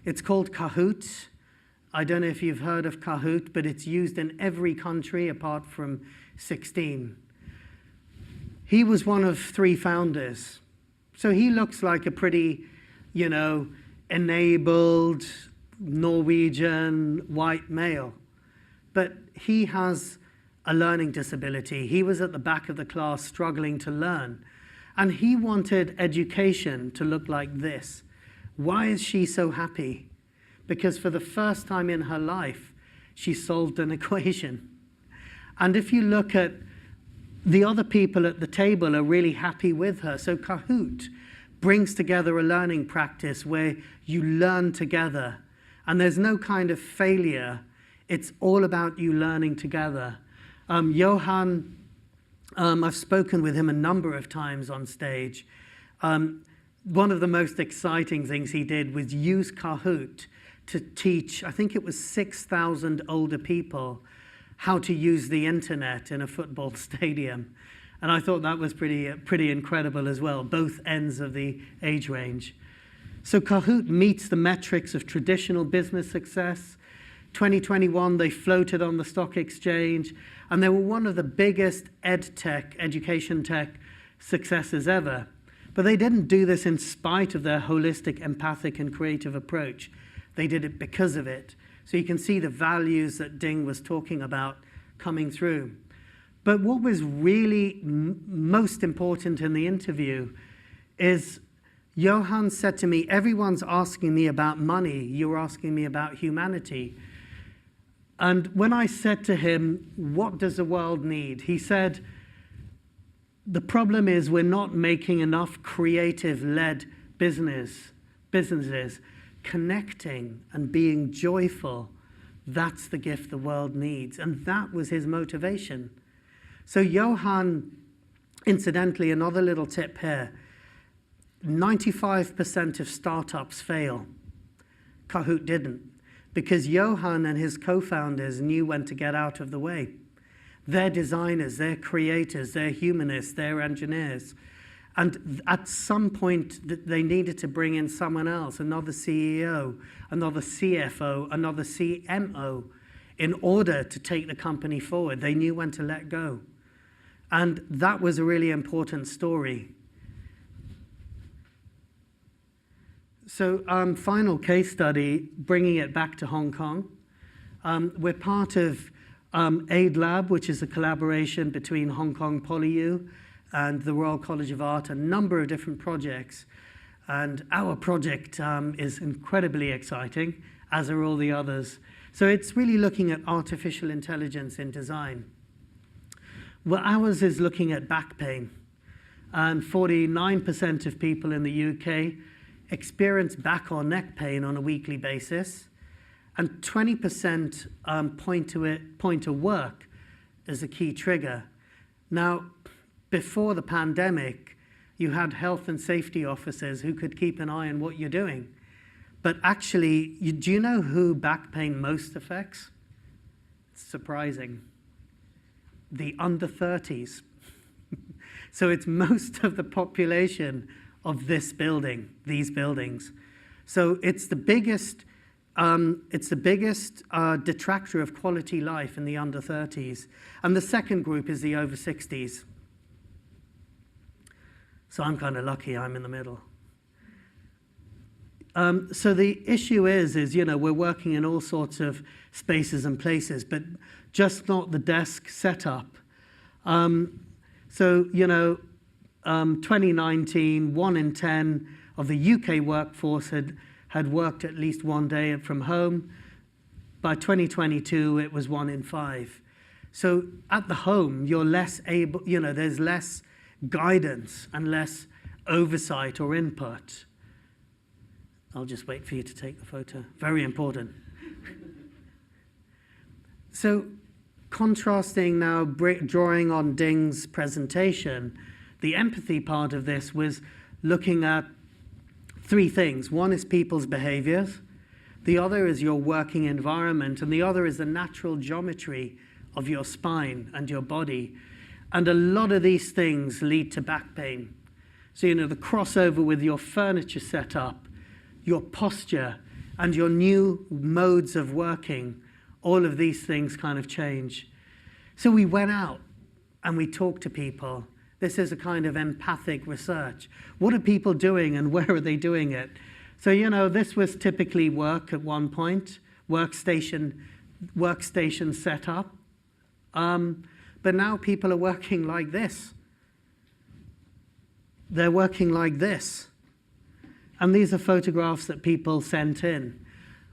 It's called Kahoot. I don't know if you've heard of Kahoot, but it's used in every country apart from 16. He was one of 3 founders. So he looks like a pretty, enabled Norwegian white male. But he has a learning disability. He was at the back of the class struggling to learn. And he wanted education to look like this. Why is she so happy? Because for the first time in her life, she solved an equation. And if you look at the other people at the table are really happy with her. So Kahoot brings together a learning practice where you learn together. And there's no kind of failure. It's all about you learning together. Johan, I've spoken with him a number of times on stage. One of the most exciting things he did was use Kahoot to teach, I think it was 6,000 older people, how to use the internet in a football stadium. And I thought that was pretty incredible as well, both ends of the age range. So Kahoot meets the metrics of traditional business success. 2021, they floated on the stock exchange, and they were one of the biggest education tech successes ever. But they didn't do this in spite of their holistic, empathic, and creative approach. They did it because of it. So you can see the values that Ding was talking about coming through. But what was really most important in the interview is Johan said to me, everyone's asking me about money, you're asking me about humanity. And when I said to him, what does the world need? He said, the problem is we're not making enough creative-led businesses. Connecting and being joyful, that's the gift the world needs. And that was his motivation. So Johan, incidentally, another little tip here, 95% of startups fail. Kahoot didn't, because Johan and his co-founders knew when to get out of the way. They're designers, they're creators, they're humanists, they're engineers. And at some point, they needed to bring in someone else, another CEO, another CFO, another CMO, in order to take the company forward. They knew when to let go. And that was a really important story. So final case study, bringing it back to Hong Kong. We're part of Aid Lab, which is a collaboration between Hong Kong PolyU and the Royal College of Art, a number of different projects. And our project is incredibly exciting, as are all the others. So it's really looking at artificial intelligence in design. Well, ours is looking at back pain. And 49% of people in the UK experience back or neck pain on a weekly basis. And 20% point to work as a key trigger. Now, before the pandemic, you had health and safety officers who could keep an eye on what you're doing. But actually, do you know who back pain most affects? It's surprising. The under 30s. So it's most of the population of this building, these buildings. So it's the biggest detractor of quality life in the under 30s. And the second group is the over 60s. So I'm kind of lucky I'm in the middle. So the issue is, you know, we're working in all sorts of spaces and places, but just not the desk setup. So, you know, 2019, 1 in 10 of the UK workforce had worked at least one day from home. By 2022, it was 1 in 5. So at the home, you're less able, you know, there's less guidance and less oversight or input. I'll just wait for you to take the photo. Very important. So contrasting now, drawing on Ding's presentation, the empathy part of this was looking at 3 things. One is people's behaviors, the other is your working environment, and the other is the natural geometry of your spine and your body. And a lot of these things lead to back pain. So, you know, the crossover with your furniture setup, your posture, and your new modes of working, all of these things kind of change. So we went out and we talked to people. This is a kind of empathic research. What are people doing and where are they doing it? So, you know, this was typically work at one point, workstation setup. But now people are working like this. They're working like this. And these are photographs that people sent in.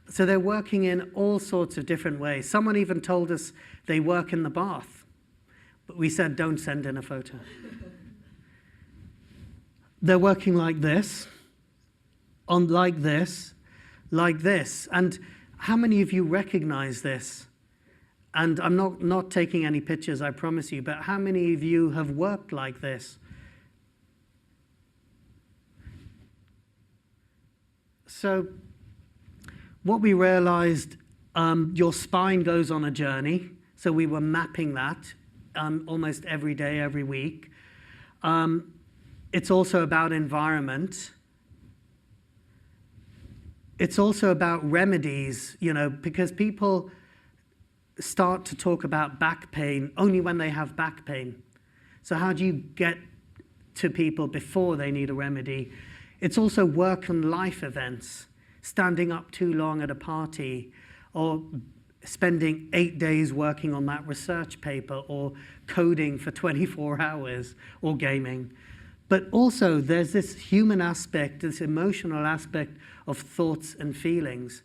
So they're working in all sorts of different ways. Someone even told us they work in the bath. but we said don't send in a photo. They're working like this, like this, like this. And how many of you recognize this? And I'm not taking any pictures, I promise you, but how many of you have worked like this? So what we realized, your spine goes on a journey. So we were mapping that almost every day, every week. It's also about environment. It's also about remedies, you know, because people start to talk about back pain only when they have back pain. So how do you get to people before they need a remedy? It's also work and life events, standing up too long at a party, or spending 8 days working on that research paper, or coding for 24 hours, or gaming. But also there's this human aspect, this emotional aspect of thoughts and feelings.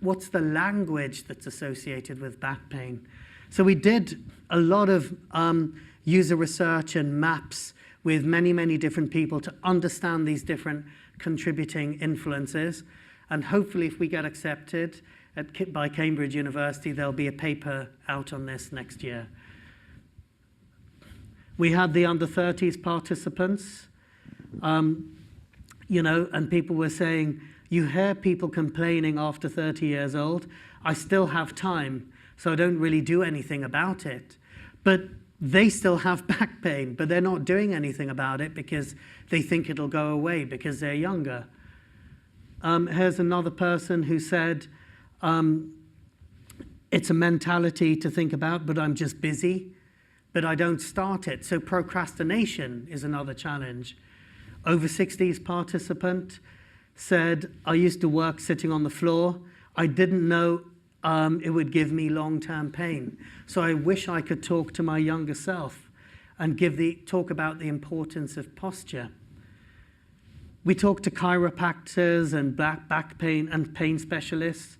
What's the language that's associated with back pain? So we did a lot of user research and maps with many, many different people to understand these different contributing influences. And hopefully if we get accepted by Cambridge University, there'll be a paper out on this next year. We had the under 30s participants, you know, and people were saying, you hear people complaining after 30 years old, I still have time, so I don't really do anything about it. But they still have back pain, but they're not doing anything about it because they think it'll go away because they're younger. Here's another person who said, it's a mentality to think about, but I'm just busy, but I don't start it. So procrastination is another challenge. Over 60s participant said, I used to work sitting on the floor. I didn't know it would give me long-term pain. So I wish I could talk to my younger self and talk about the importance of posture. We talked to chiropractors and back pain and pain specialists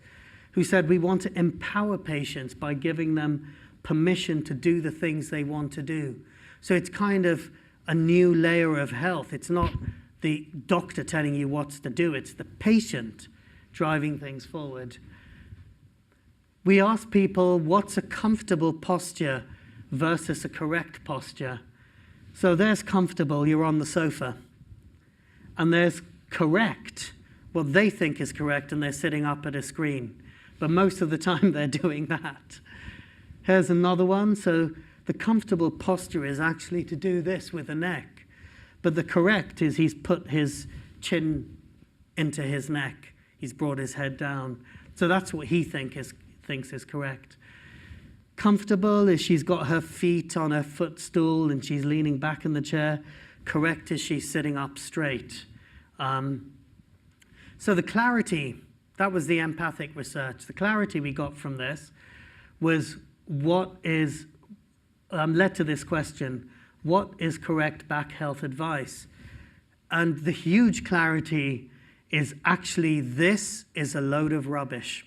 who said we want to empower patients by giving them permission to do the things they want to do. So it's kind of a new layer of health. It's not the doctor telling you what to do, it's the patient driving things forward. We asked people, what's a comfortable posture versus a correct posture? So there's comfortable, you're on the sofa. And there's correct, what they think is correct, and they're sitting up at a screen. But most of the time they're doing that. Here's another one. So the comfortable posture is actually to do this with the neck. But the correct is he's put his chin into his neck. He's brought his head down. So that's what he thinks is correct. Comfortable is she's got her feet on her footstool and she's leaning back in the chair. Correct is she's sitting up straight. So the clarity, that was the empathic research. The clarity we got from this was what is, led to this question, what is correct back health advice? And the huge clarity is actually this is a load of rubbish.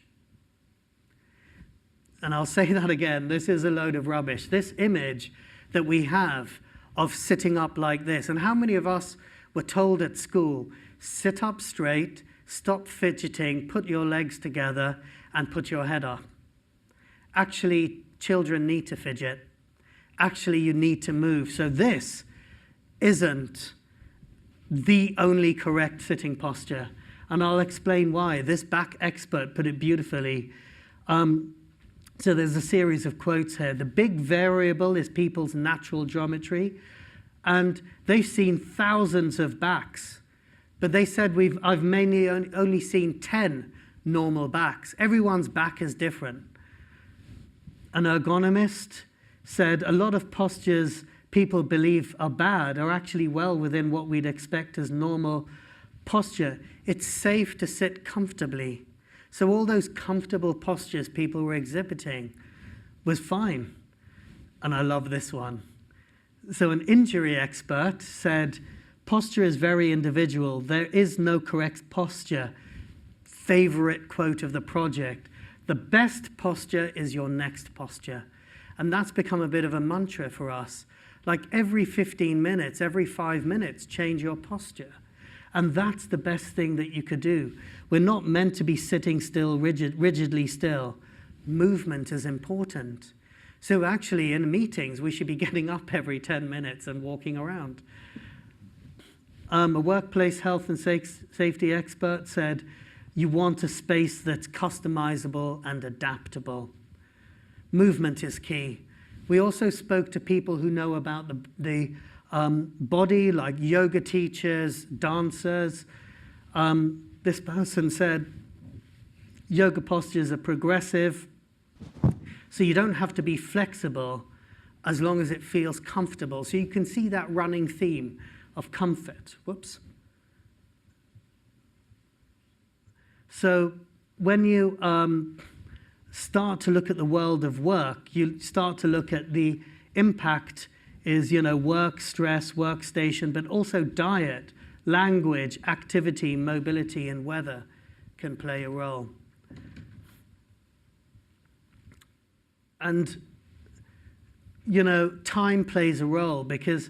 And I'll say that again, this is a load of rubbish. This image that we have of sitting up like this, and how many of us were told at school, sit up straight, stop fidgeting, put your legs together, and put your head up. Actually, children need to fidget. Actually, you need to move. So this isn't the only correct sitting posture. And I'll explain why. This back expert put it beautifully. So there's a series of quotes here. The big variable is people's natural geometry. And they've seen thousands of backs. But they said I've mainly only seen 10 normal backs. Everyone's back is different. An ergonomist said a lot of postures people believe are bad are actually well within what we'd expect as normal posture. It's safe to sit comfortably. So all those comfortable postures people were exhibiting was fine. And I love this one. So an injury expert said, posture is very individual. There is no correct posture. Favorite quote of the project. The best posture is your next posture. And that's become a bit of a mantra for us. Like every 15 minutes, every 5 minutes, change your posture. And that's the best thing that you could do. We're not meant to be sitting still, rigidly still. Movement is important. So actually, in meetings, we should be getting up every 10 minutes and walking around. A workplace health and safety expert said, you want a space that's customizable and adaptable. Movement is key. We also spoke to people who know about the body, like yoga teachers, dancers. This person said, yoga postures are progressive, so you don't have to be flexible as long as it feels comfortable. So you can see that running theme of comfort. Whoops. So when you start to look at the world of work, you start to look at the impact is, work, stress, workstation, but also diet, language, activity, mobility, and weather can play a role. And, time plays a role because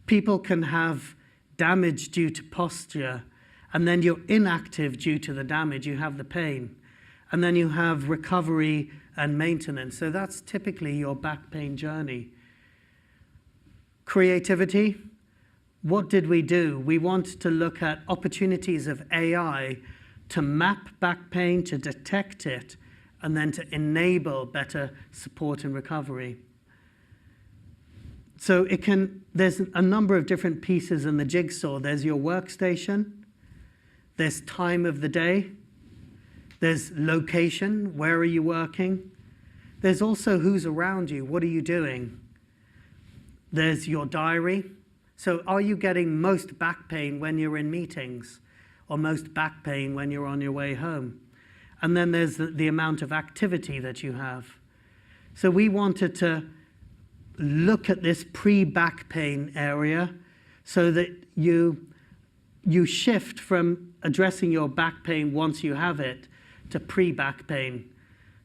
people can have damage due to posture, and then you're inactive due to the damage, you have the pain. And then you have recovery and maintenance. So that's typically your back pain journey. Creativity. What did we do? We wanted to look at opportunities of AI to map back pain, to detect it, and then to enable better support and recovery. So there's a number of different pieces in the jigsaw. There's your workstation, there's time of the day, there's location, where are you working? There's also who's around you, what are you doing? There's your diary. So are you getting most back pain when you're in meetings, or most back pain when you're on your way home? And then there's the amount of activity that you have. So we wanted to look at this pre-back pain area so that you shift from addressing your back pain once you have it to pre-back pain.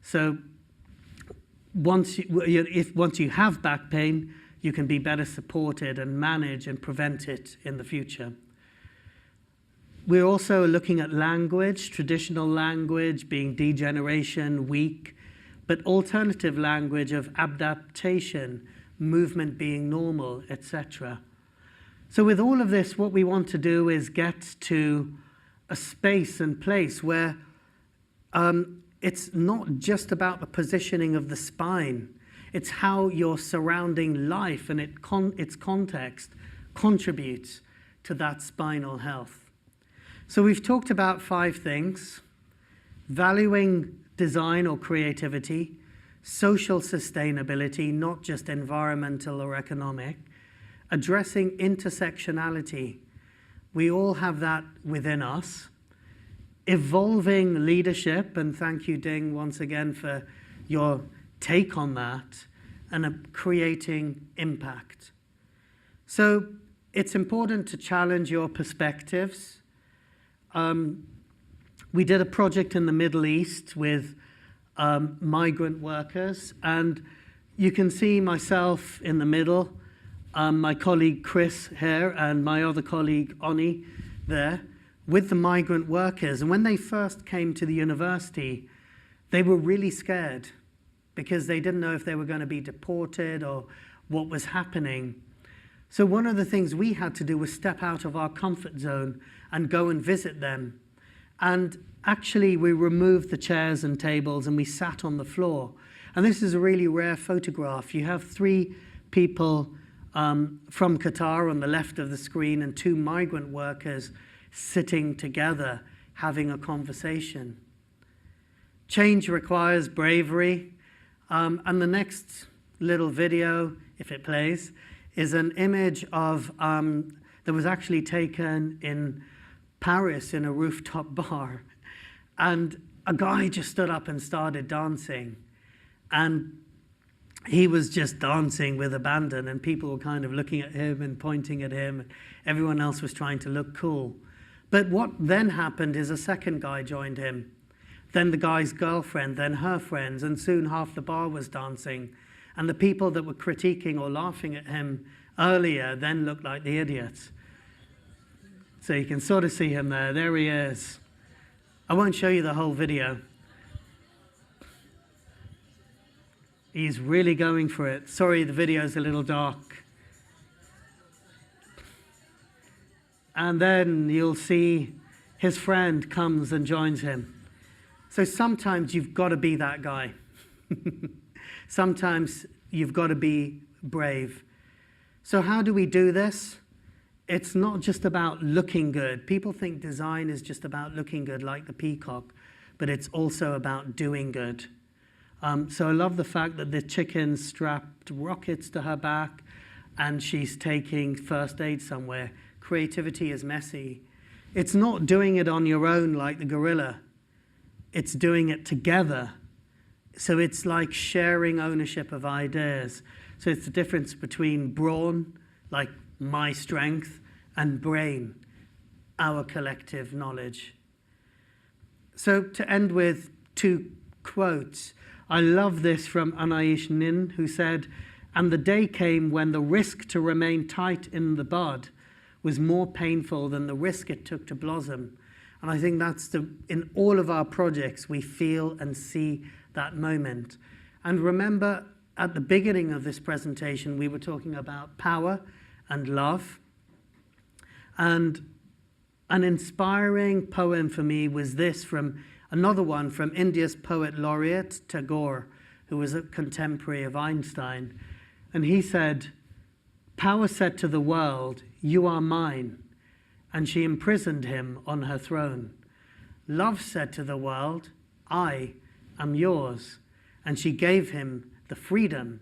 So once you have back pain, you can be better supported and manage and prevent it in the future. We're also looking at language, traditional language being degeneration, weak, but alternative language of adaptation, movement being normal, etc. So with all of this, what we want to do is get to a space and place where it's not just about the positioning of the spine. It's how your surrounding life and its context contributes to that spinal health. So we've talked about 5 things: valuing design or creativity, social sustainability, not just environmental or economic, addressing intersectionality. We all have that within us. Evolving leadership, and thank you, Ding, once again for your take on that, and creating impact. So it's important to challenge your perspectives. We did a project in the Middle East with migrant workers, and you can see myself in the middle, my colleague Chris here, and my other colleague Oni there, with the migrant workers. And when they first came to the university, they were really scared because they didn't know if they were going to be deported or what was happening. So one of the things we had to do was step out of our comfort zone and go and visit them. And actually, we removed the chairs and tables and we sat on the floor. And this is a really rare photograph. You have 3 people from Qatar on the left of the screen and 2 migrant workers sitting together having a conversation. Change requires bravery. And the next little video, if it plays, is an image of that was actually taken in Paris in a rooftop bar. And a guy just stood up and started dancing. And he was just dancing with abandon, and people were kind of looking at him and pointing at him. And everyone else was trying to look cool. But what then happened is a second guy joined him. Then the guy's girlfriend, then her friends, and soon half the bar was dancing. And the people that were critiquing or laughing at him earlier then looked like the idiots. So you can sort of see him there. There he is. I won't show you the whole video. He's really going for it. Sorry, the video's a little dark. And then you'll see his friend comes and joins him. So sometimes you've got to be that guy. Sometimes you've got to be brave. So how do we do this? It's not just about looking good. People think design is just about looking good, like the peacock, but it's also about doing good. So I love the fact that the chicken strapped rockets to her back and she's taking first aid somewhere. Creativity is messy. It's not doing it on your own like the gorilla. It's doing it together. So it's like sharing ownership of ideas. So it's the difference between brawn, like my strength, and brain, our collective knowledge. So to end with 2 quotes, I love this from Anais Nin, who said, "And the day came when the risk to remain tight in the bud was more painful than the risk it took to blossom." And I think that's in all of our projects, we feel and see that moment. And remember, at the beginning of this presentation, we were talking about power and love. And an inspiring poem for me was this from another one from India's poet laureate, Tagore, who was a contemporary of Einstein. And he said, "Power said to the world, 'You are mine,' and she imprisoned him on her throne. Love said to the world, 'I am yours,' and she gave him the freedom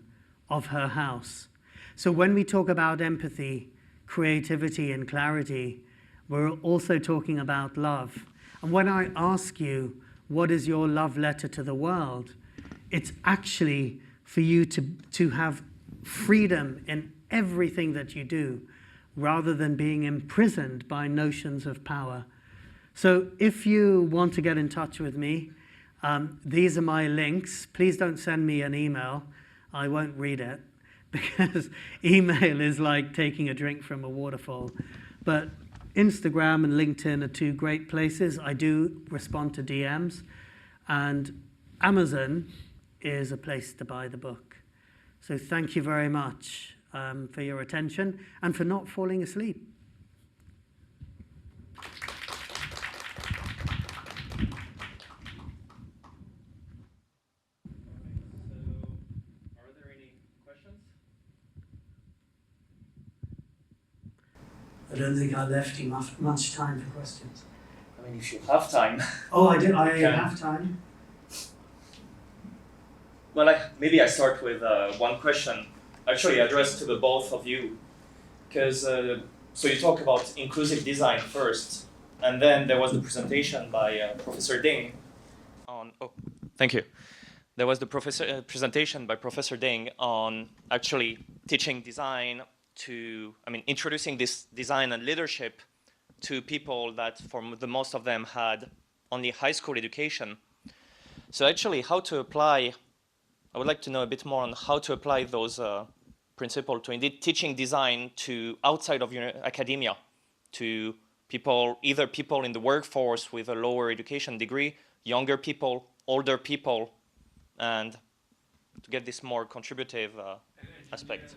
of her house." So when we talk about empathy, creativity, and clarity, we're also talking about love. And when I ask you, what is your love letter to the world? It's actually for you to have freedom in everything that you do, rather than being imprisoned by notions of power. So if you want to get in touch with me, these are my links. Please don't send me an email. I won't read it, because email is like taking a drink from a waterfall. But Instagram and LinkedIn are 2 great places. I do respond to DMs. And Amazon is a place to buy the book. So thank you very much for your attention and for not falling asleep. Are there any questions? I don't think I left you much time for questions. I mean, if you have time. Oh, I did. I Okay. have time. Well, maybe I start with one question, actually addressed to the both of you. Because, so you talk about inclusive design first, and then there was the presentation by Professor Ding on, thank you. There was the presentation by Professor Ding on actually teaching design to, introducing this design and leadership to people that for the most of them had only high school education. So actually how to apply, I would like to know a bit more on how to apply those principles to indeed teaching design to outside of academia, to people, either people in the workforce with a lower education degree, younger people, older people, and to get this more contributive aspect.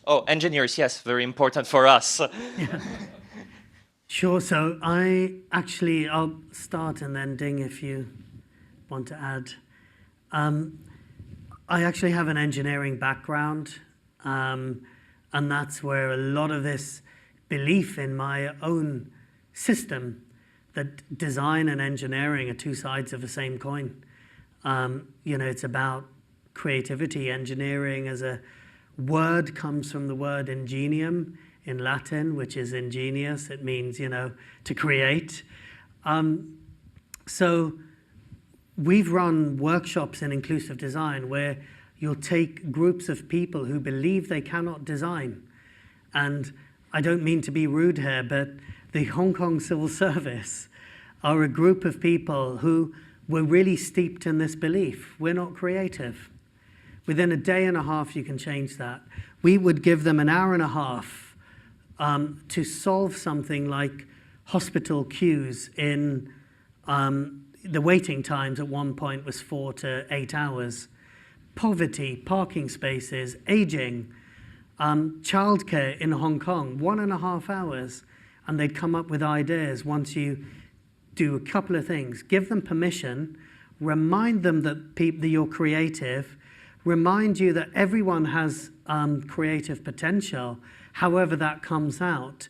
Oh, engineers, yes, very important for us. Yeah. Sure, so I'll start and then Ding if you want to add. I actually have an engineering background, and that's where a lot of this belief in my own system that design and engineering are 2 sides of the same coin. It's about creativity. Engineering as a word comes from the word ingenium in Latin, which is ingenious. It means, to create. So we've run workshops in inclusive design where you'll take groups of people who believe they cannot design. And I don't mean to be rude here, but the Hong Kong Civil Service are a group of people who were really steeped in this belief. We're not creative. Within a day and a half, you can change that. We would give them an hour and a half to solve something like hospital queues in the waiting times at one point was 4 to 8 hours. Poverty, parking spaces, aging, childcare in Hong Kong, 1.5 hours. And they'd come up with ideas once you do a couple of things. Give them permission, remind them that you're creative, remind you that everyone has creative potential, however that comes out,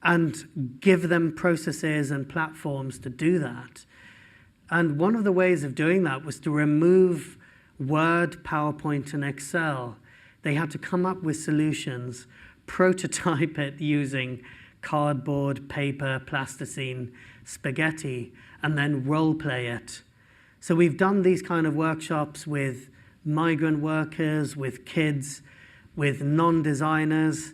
and give them processes and platforms to do that. And one of the ways of doing that was to remove Word, PowerPoint, and Excel. They had to come up with solutions, prototype it using cardboard, paper, plasticine, spaghetti, and then role play it. So we've done these kind of workshops with migrant workers, with kids, with non-designers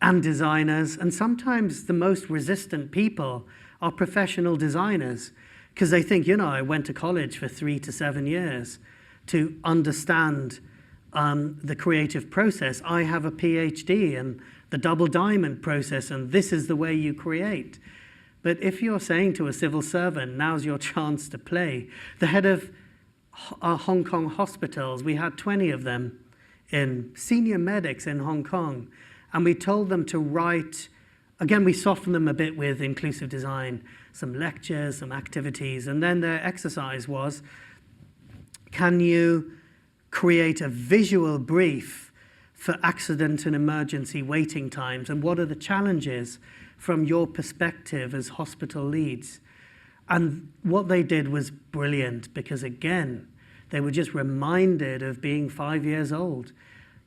and designers. And sometimes the most resistant people are professional designers because they think, you know, I went to college for 3 to 7 years to understand the creative process. I have a PhD in the double diamond process, and this is the way you create. But if you're saying to a civil servant, now's your chance to play, the head of Hong Kong hospitals, we had 20 of them in senior medics in Hong Kong, and we told them to write, again, we softened them a bit with inclusive design, some lectures, some activities, and then their exercise was, can you create a visual brief for accident and emergency waiting times, and what are the challenges from your perspective as hospital leads? And what they did was brilliant because, again, they were just reminded of being 5 years old.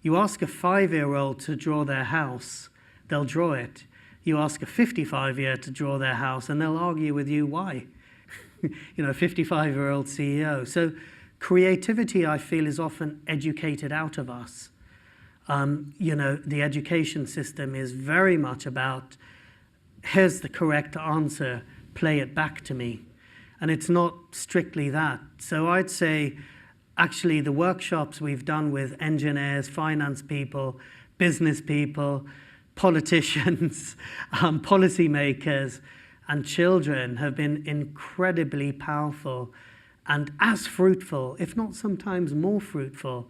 You ask a 5-year-old to draw their house, they'll draw it. You ask a 55-year to draw their house, and they'll argue with you why. You know, a 55-year-old CEO. So creativity, I feel, is often educated out of us. You know, the education system is very much about, here's the correct answer, play it back to me. And it's not strictly that. So I'd say, actually, the workshops we've done with engineers, finance people, business people, politicians, policymakers, and children have been incredibly powerful and as fruitful, if not sometimes more fruitful,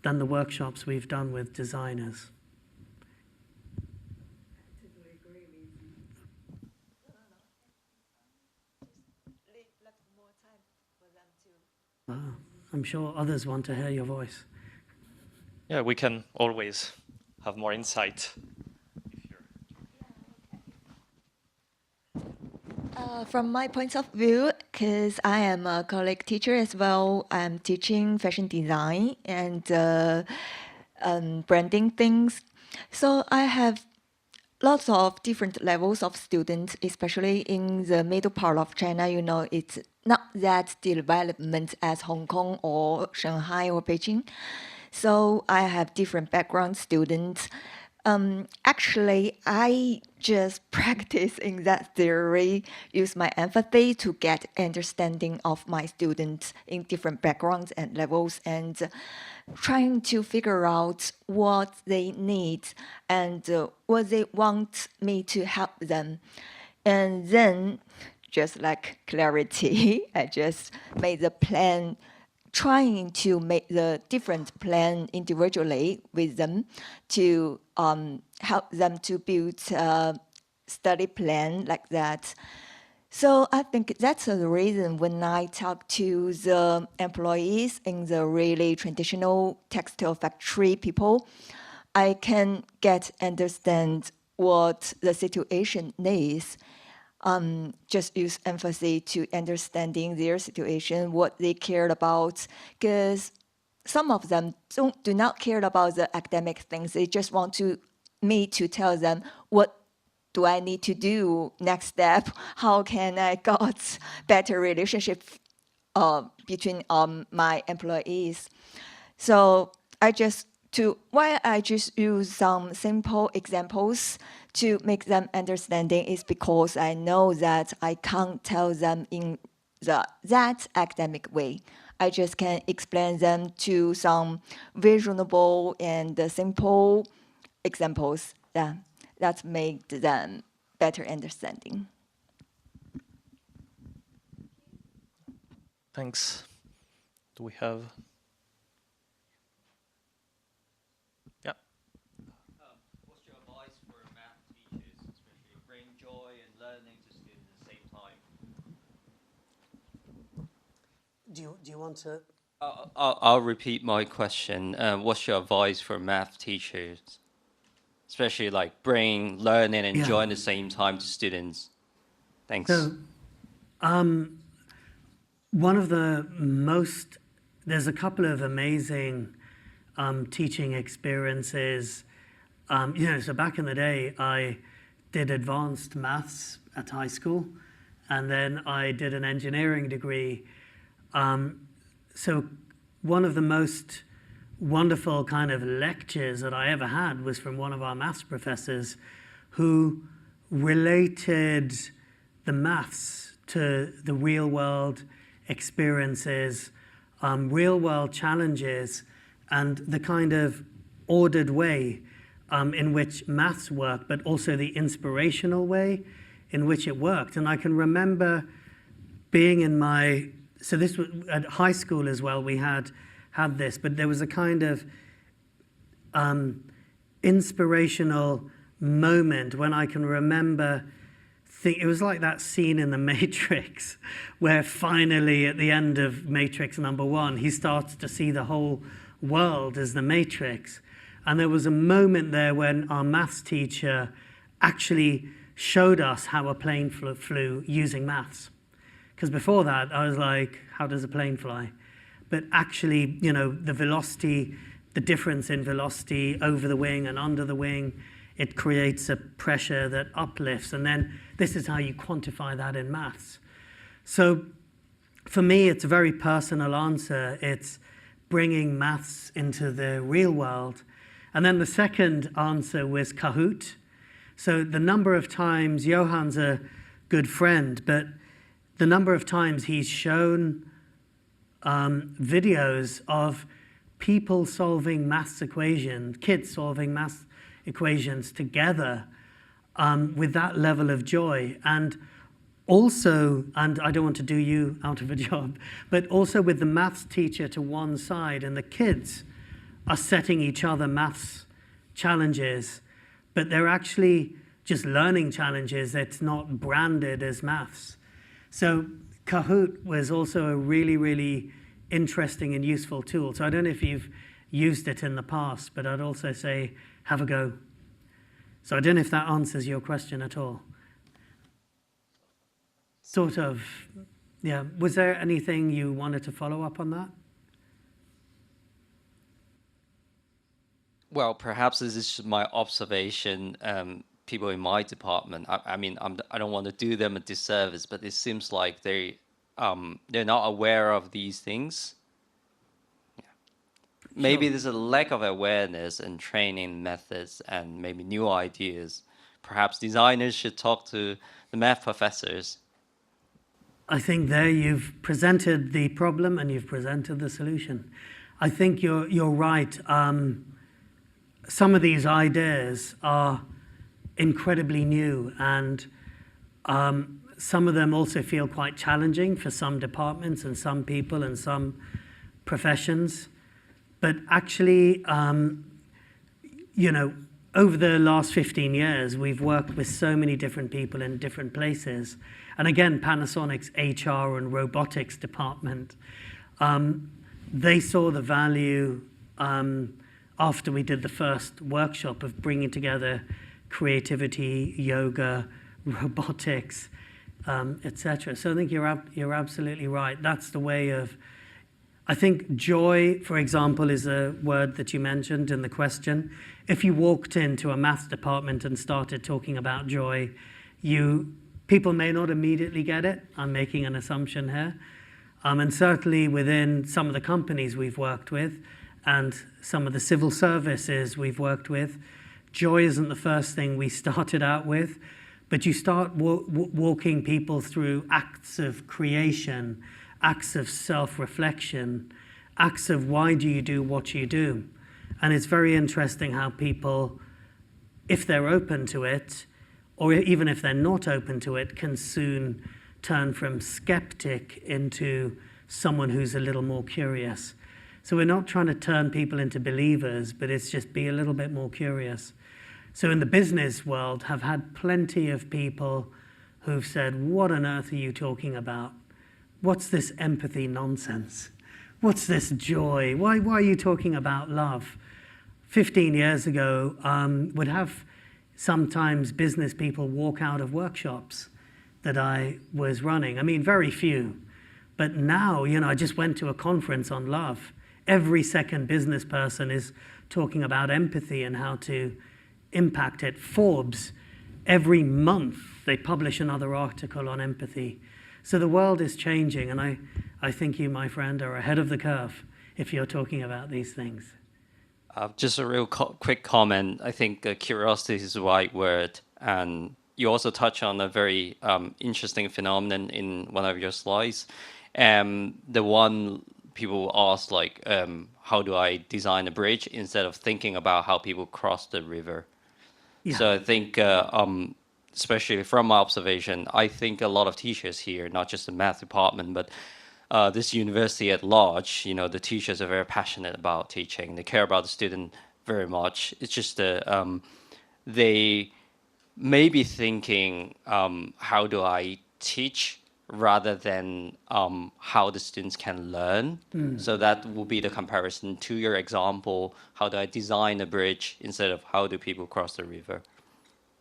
than the workshops we've done with designers. I'm sure others want to hear your voice. Yeah, we can always have more insight. From my point of view, because I am a college teacher as well, I'm teaching fashion design and branding things. So I have lots of different levels of students, especially in the middle part of China. You know, it's not that development as Hong Kong or Shanghai or Beijing. So I have different background students. Actually, I just practice in that theory, use my empathy to get understanding of my students in different backgrounds and levels, and trying to figure out what they need and what they want me to help them. And then, just like clarity, I just made the plan, trying to make the different plan individually with them to help them to build a study plan like that. So I think that's the reason when I talk to the employees in the really traditional textile factory people, I can understand what the situation is. Just use empathy to understanding their situation, what they cared about, because some of them do not care about the academic things. They just want me to tell them what do I need to do next step. How can I got better relationship between my employees? So I just use some simple examples to make them understanding is because I know that I can't tell them in that academic way. I just can explain them to some reasonable and simple examples that make them better understanding. Thanks. Do we have? Yeah. What's your advice for math teachers, especially bring joy and learning to students at the same time? Do you want to? I'll repeat my question. What's your advice for math teachers, especially like bring learning and joy at the same time to students? Thanks. So, one of the most, there's a couple of amazing teaching experiences. So back in the day, I did advanced maths at high school, and then I did an engineering degree. So one of the most wonderful kind of lectures that I ever had was from one of our maths professors who related the maths to the real world experiences, real world challenges, and the kind of ordered way in which maths work, but also the inspirational way in which it worked. And I can remember being in so this was at high school as well, we had this, but there was a kind of inspirational moment when I can remember it was like that scene in The Matrix where finally at the end of Matrix #1, he starts to see the whole world as the Matrix. And there was a moment there when our maths teacher actually showed us how a plane flew using maths. Because before that, I was like, how does a plane fly? But actually, the velocity, the difference in velocity over the wing and under the wing, it creates a pressure that uplifts. And then this is how you quantify that in maths. So for me, it's a very personal answer. It's bringing maths into the real world. And then the second answer was Kahoot. So the number of times, Johan's a good friend, but the number of times he's shown videos of people solving maths equations, kids solving maths equations together with that level of joy. And also, and I don't want to do you out of a job, but also with the maths teacher to one side, and the kids are setting each other maths challenges, but they're actually just learning challenges that's not branded as maths. So Kahoot was also a really, really interesting and useful tool. So I don't know if you've used it in the past, but I'd also say have a go. So I don't know if that answers your question at all. Sort of, yeah. Was there anything you wanted to follow up on that? Well, perhaps this is just my observation. People in my department, I don't want to do them a disservice, but it seems like they're not aware of these things. Yeah. Maybe there's a lack of awareness and training methods and maybe new ideas. Perhaps designers should talk to the math professors. I think there you've presented the problem and you've presented the solution. I think you're right. Some of these ideas are incredibly new, and some of them also feel quite challenging for some departments and some people and some professions. But actually, over the last 15 years, we've worked with so many different people in different places. And again, Panasonic's HR and robotics department, they saw the value after we did the first workshop of bringing together creativity, yoga, robotics, etc. So I think you're absolutely right. That's the way of, I think joy, for example, is a word that you mentioned in the question. If you walked into a maths department and started talking about joy, people may not immediately get it. I'm making an assumption here. And certainly within some of the companies we've worked with and some of the civil services we've worked with, joy isn't the first thing we started out with, but you start walking people through acts of creation acts of self-reflection, acts of why do you do what you do. And it's very interesting how people, if they're open to it, or even if they're not open to it, can soon turn from skeptic into someone who's a little more curious. So we're not trying to turn people into believers, but it's just be a little bit more curious. So in the business world, have had plenty of people who've said, what on earth are you talking about? What's this empathy nonsense? What's this joy? Why are you talking about love? 15 years ago, would have sometimes business people walk out of workshops that I was running. I mean, very few. But now, I just went to a conference on love. Every second business person is talking about empathy and how to impact it. Forbes, every month, they publish another article on empathy. So the world is changing, and I think you, my friend, are ahead of the curve if you're talking about these things. Just a real quick comment. I think curiosity is the right word. And you also touch on a very interesting phenomenon in one of your slides. The one people ask, like, how do I design a bridge instead of thinking about how people cross the river? Yeah. So I think, especially from my observation, I think a lot of teachers here, not just the math department, but this university at large, the teachers are very passionate about teaching. They care about the student very much. It's just they may be thinking, how do I teach rather than how the students can learn. So that will be the comparison to your example. How do I design a bridge instead of how do people cross the river?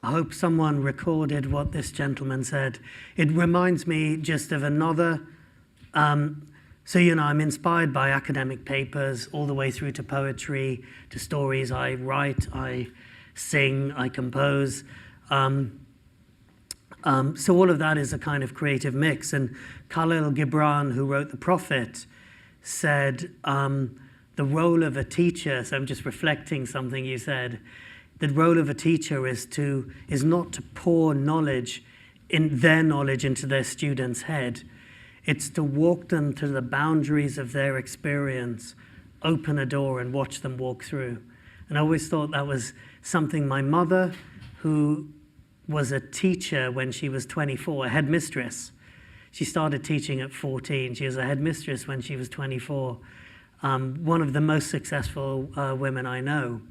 I hope someone recorded what this gentleman said. It reminds me just of another. So, I'm inspired by academic papers all the way through to poetry, to stories I write, I sing, I compose. So all of that is a kind of creative mix. And Khalil Gibran, who wrote The Prophet, said the role of a teacher, so I'm just reflecting something you said, the role of a teacher is not to pour their knowledge into their students' head. It's to walk them to the boundaries of their experience, open a door and watch them walk through. And I always thought that was something my mother, who was a teacher when she was 24, a headmistress. She started teaching at 14. She was a headmistress when she was 24. One of the most successful women I know.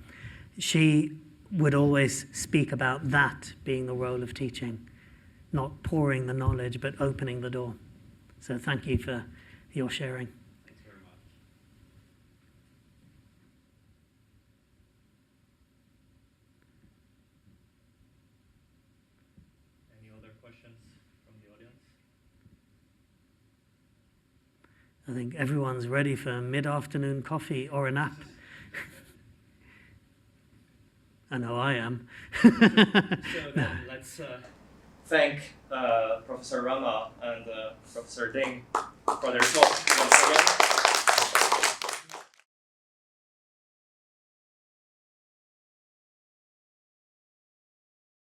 She would always speak about that being the role of teaching, not pouring the knowledge, but opening the door. So thank you for your sharing. Thanks very much. Any other questions from the audience? I think everyone's ready for mid-afternoon coffee or a nap. I know I am. So then let's thank Professor Rama and Professor Ding for their talk once again.